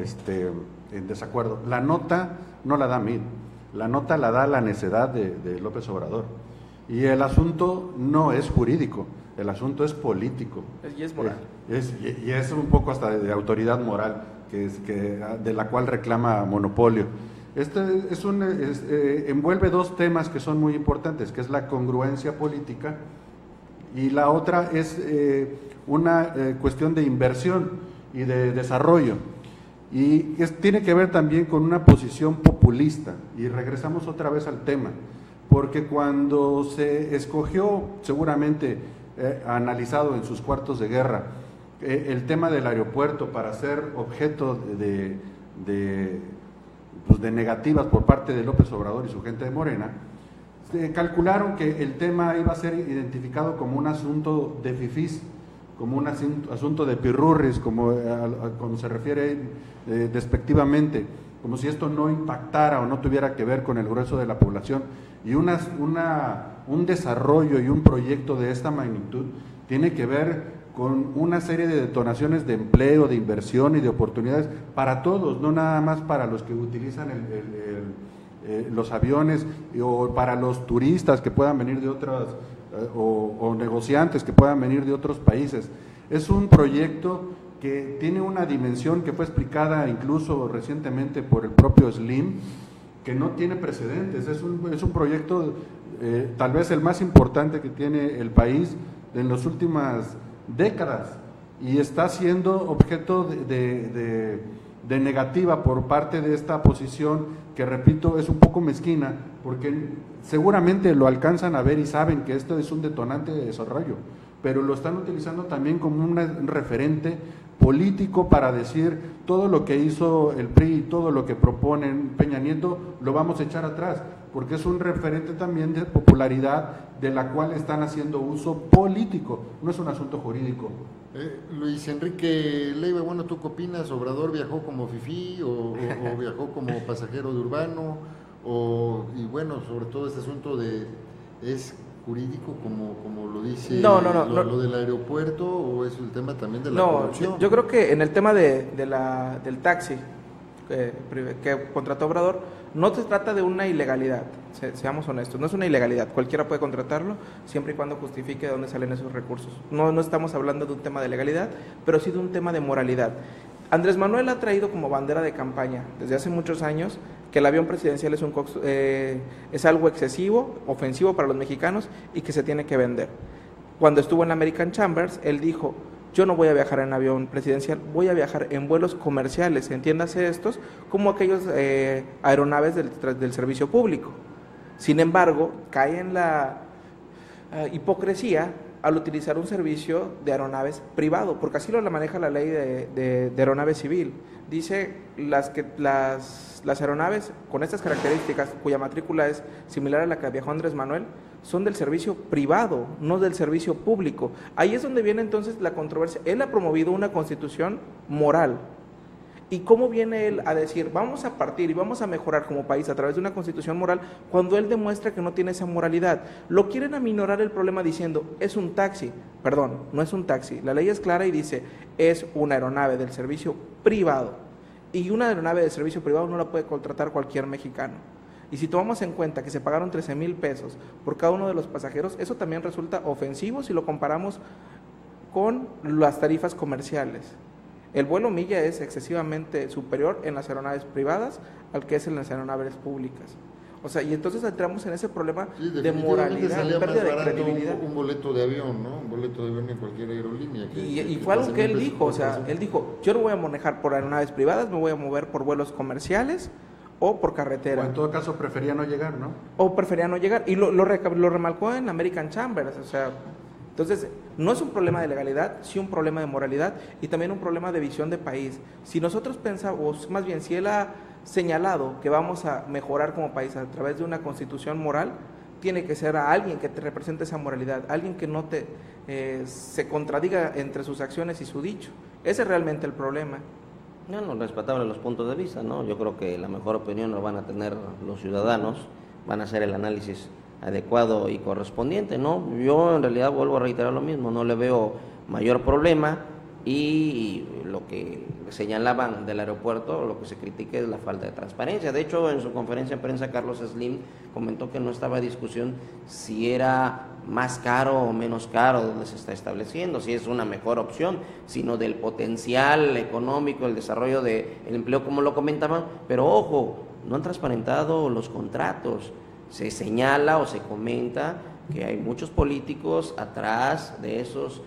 en desacuerdo. La nota no la da Meade, la nota la da la necedad de López Obrador. Y el asunto no es jurídico, el asunto es político. Y es moral. Y es un poco hasta de autoridad moral, de la cual reclama monopolio. Envuelve dos temas que son muy importantes, que es la congruencia política, y la otra es una cuestión de inversión y de desarrollo, y tiene que ver también con una posición populista. Y regresamos otra vez al tema, porque cuando se escogió, seguramente analizado en sus cuartos de guerra, el tema del aeropuerto para ser objeto de negativas por parte de López Obrador y su gente de Morena, calcularon que el tema iba a ser identificado como un asunto de fifís, como un asunto de pirurris, como se refiere despectivamente, como si esto no impactara o no tuviera que ver con el grueso de la población. Y un desarrollo y un proyecto de esta magnitud tiene que ver con una serie de detonaciones de empleo, de inversión y de oportunidades para todos, no nada más para los que utilizan los aviones o para los turistas que puedan venir de otras o negociantes que puedan venir de otros países. Es un proyecto que tiene una dimensión que fue explicada incluso recientemente por el propio Slim, que no tiene precedentes. Es un proyecto tal vez el más importante que tiene el país en las últimas décadas y está siendo objeto de negativa por parte de esta posición que, repito, es un poco mezquina, porque seguramente lo alcanzan a ver y saben que esto es un detonante de desarrollo, pero lo están utilizando también como un referente político para decir todo lo que hizo el PRI y todo lo que proponen Peña Nieto lo vamos a echar atrás, porque es un referente también de popularidad de la cual están haciendo uso político, no es un asunto jurídico. Luis Enrique Leiva, bueno, ¿tú qué opinas? ¿Obrador viajó como fifí o viajó como pasajero de Urbano? Y bueno, sobre todo este asunto ¿es jurídico como lo dice lo del aeropuerto o es el tema también de la corrupción? Yo creo que en el tema del taxi que contrató Obrador, no se trata de una ilegalidad, seamos honestos, no es una ilegalidad, cualquiera puede contratarlo siempre y cuando justifique de dónde salen esos recursos. No estamos hablando de un tema de legalidad, pero sí de un tema de moralidad. Andrés Manuel ha traído como bandera de campaña desde hace muchos años que el avión presidencial es algo excesivo, ofensivo para los mexicanos y que se tiene que vender. Cuando estuvo en American Chambers, él dijo: yo no voy a viajar en avión presidencial, voy a viajar en vuelos comerciales, entiéndase estos, como aquellos aeronaves del servicio público. Sin embargo, cae en la hipocresía al utilizar un servicio de aeronaves privado, porque así lo maneja la ley de aeronave civil. Dice las aeronaves con estas características, cuya matrícula es similar a la que viajó Andrés Manuel, son del servicio privado, no del servicio público. Ahí es donde viene entonces la controversia. Él ha promovido una constitución moral. ¿Y cómo viene él a decir, vamos a partir y vamos a mejorar como país a través de una constitución moral, cuando él demuestra que no tiene esa moralidad? Lo quieren aminorar el problema diciendo, es un taxi. Perdón, no es un taxi. La ley es clara y dice, es una aeronave del servicio privado. Y una aeronave del servicio privado no la puede contratar cualquier mexicano. Y si tomamos en cuenta que se pagaron 13,000 pesos por cada uno de los pasajeros, eso también resulta ofensivo si lo comparamos con las tarifas comerciales. El vuelo milla es excesivamente superior en las aeronaves privadas al que es en las aeronaves públicas. O sea, y entonces entramos en ese problema de moralidad, de pérdida de credibilidad. Un boleto de avión, ¿no? Un boleto de avión en cualquier aerolínea. Y fue algo que él dijo, o sea, él dijo, yo no voy a manejar por aeronaves privadas, me voy a mover por vuelos comerciales o por carretera. O en todo caso prefería no llegar, ¿no? O prefería no llegar, y lo remarcó en American Chambers, o sea, entonces no es un problema de legalidad, sí un problema de moralidad y también un problema de visión de país. Si nosotros pensamos, más bien si él ha señalado que vamos a mejorar como país a través de una constitución moral, tiene que ser a alguien que te represente esa moralidad, alguien que no se contradiga entre sus acciones y su dicho. Ese es realmente el problema. No, respetable los puntos de vista, ¿no? Yo creo que la mejor opinión lo van a tener los ciudadanos, van a hacer el análisis adecuado y correspondiente, ¿no? Yo en realidad vuelvo a reiterar lo mismo, no le veo mayor problema y lo que señalaban del aeropuerto, lo que se critica es la falta de transparencia. De hecho, en su conferencia de prensa, Carlos Slim comentó que no estaba a discusión si era más caro o menos caro donde se está estableciendo, si es una mejor opción, sino del potencial económico, el desarrollo del empleo, como lo comentaban, pero ojo, no han transparentado los contratos. Se señala o se comenta que hay muchos políticos atrás de esos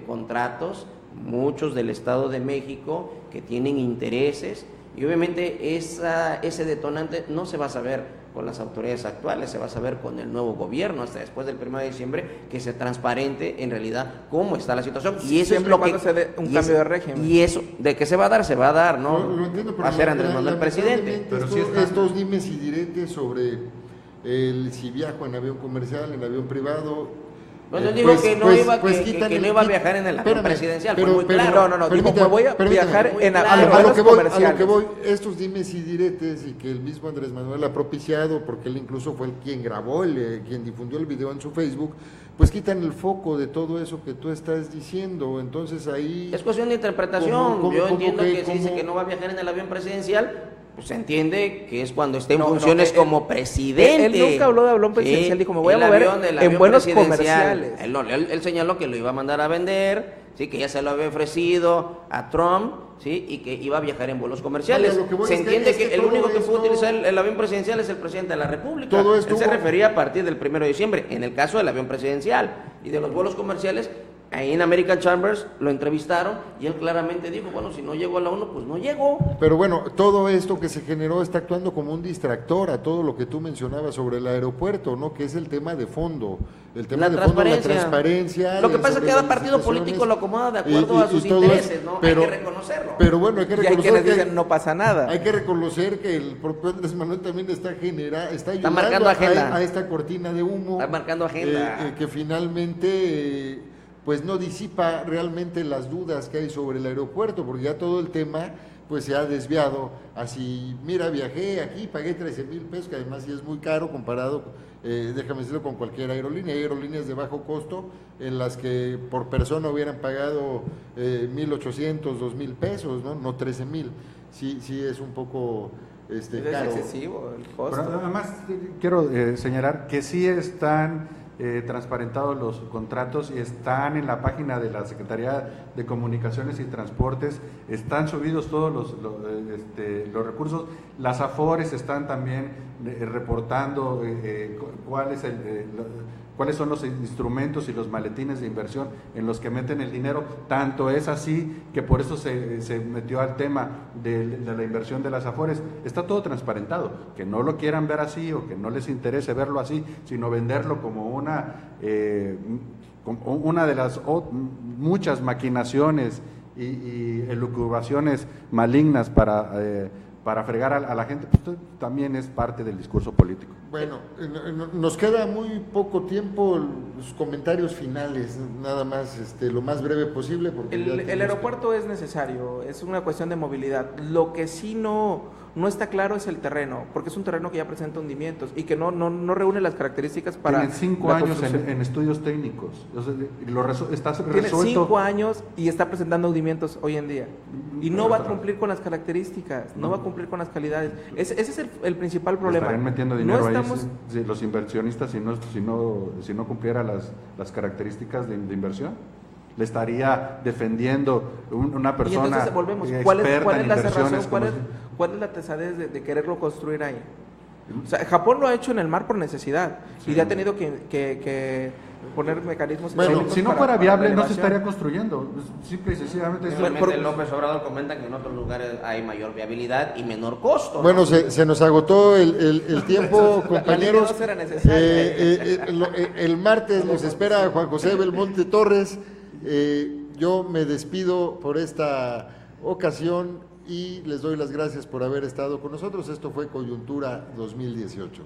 contratos, muchos del Estado de México que tienen intereses y obviamente ese detonante no se va a saber con las autoridades actuales, se va a saber con el nuevo gobierno hasta después del 1 de diciembre que se transparente en realidad cómo está la situación y eso siempre es lo que se dé un cambio de régimen. Y eso de que se va a dar, ¿no? Lo entiendo, pero va a ser Andrés Manuel presidente. Pero estos dimes y diretes sobre si viajo en avión comercial, en avión privado. Bueno, él dijo que no iba a viajar en el avión presidencial, fue muy claro. No, dijo, me voy a viajar en a lo que voy, estos dimes y diretes, y que el mismo Andrés Manuel ha propiciado, porque él incluso fue quien grabó, quien difundió el video en su Facebook, pues quitan el foco de todo eso que tú estás diciendo. Entonces ahí... Es cuestión de interpretación. Yo entiendo que si dice que no va a viajar en el avión presidencial, pues se entiende que es cuando esté en funciones como presidente. Él nunca habló de avión presidencial, dijo, me voy a mover en vuelos comerciales. Él señaló que lo iba a mandar a vender, sí, que ya se lo había ofrecido a Trump, sí, y que iba a viajar en vuelos comerciales. Se entiende que el único que puede utilizar el avión presidencial es el presidente de la República. Él se refería a partir del 1 de diciembre, en el caso del avión presidencial. Y de los vuelos comerciales, ahí en American Chambers lo entrevistaron y él claramente dijo, bueno, si no llego a la ONU, pues no llego. Pero bueno, todo esto que se generó está actuando como un distractor a todo lo que tú mencionabas sobre el aeropuerto, ¿no? Que es el tema de fondo. El tema de fondo, la transparencia. Lo que pasa es que cada partido político lo acomoda de acuerdo a sus intereses, ¿no? Hay que reconocerlo. Pero bueno, hay que reconocer que dicen, no pasa nada. Hay que reconocer que el propio Andrés Manuel también está ayudando marcando agenda. A esta cortina de humo. Está marcando agenda. Que finalmente... pues no disipa realmente las dudas que hay sobre el aeropuerto, porque ya todo el tema pues se ha desviado así, mira, viajé aquí, pagué 13,000 pesos, que además sí es muy caro comparado, déjame decirlo, con cualquier aerolínea. Hay aerolíneas de bajo costo en las que por persona hubieran pagado 1,800, 2,000 pesos, no 13,000. Sí es un poco caro. Es excesivo el costo. Pero además quiero señalar que sí están transparentados los contratos y están en la página de la Secretaría de Comunicaciones y Transportes, están subidos todos los recursos. Las AFORES están también reportando cuáles son los instrumentos y los maletines de inversión en los que meten el dinero. Tanto es así que por eso se metió al tema de la inversión de las AFORES. Está todo transparentado. Que no lo quieran ver así o que no les interese verlo así, sino venderlo como una de las muchas maquinaciones y elucubraciones malignas para fregar a la gente, pues también es parte del discurso político. Bueno, nos queda muy poco tiempo, los comentarios finales, nada más, lo más breve posible. Porque el aeropuerto es necesario, es una cuestión de movilidad. Lo que sí no está claro es el terreno, porque es un terreno que ya presenta hundimientos y que no reúne las características para... Tienen 5 años en estudios técnicos, está resuelto. Tiene 5 años y está presentando hundimientos hoy en día. Y no va a cumplir con las características, no va a cumplir con las calidades. Ese es el principal problema. Estarían metiendo dinero ahí los inversionistas si no cumpliera las características de inversión. Le estaría defendiendo una persona. Y entonces volvemos, ¿cuál es la cerrazón? ¿Cuál es la pesadez de quererlo construir ahí? O sea, Japón lo ha hecho en el mar por necesidad, sí, y ya ha tenido que poner mecanismos. Bueno, si no fuera viable no se estaría construyendo. Simple y sencillamente. López Obrador comenta que en otros lugares hay mayor viabilidad y menor costo. Bueno, se nos agotó el tiempo, compañeros. El martes nos espera Juan José Belmonte Torres. Yo me despido por esta ocasión y les doy las gracias por haber estado con nosotros. Esto fue Coyuntura 2018.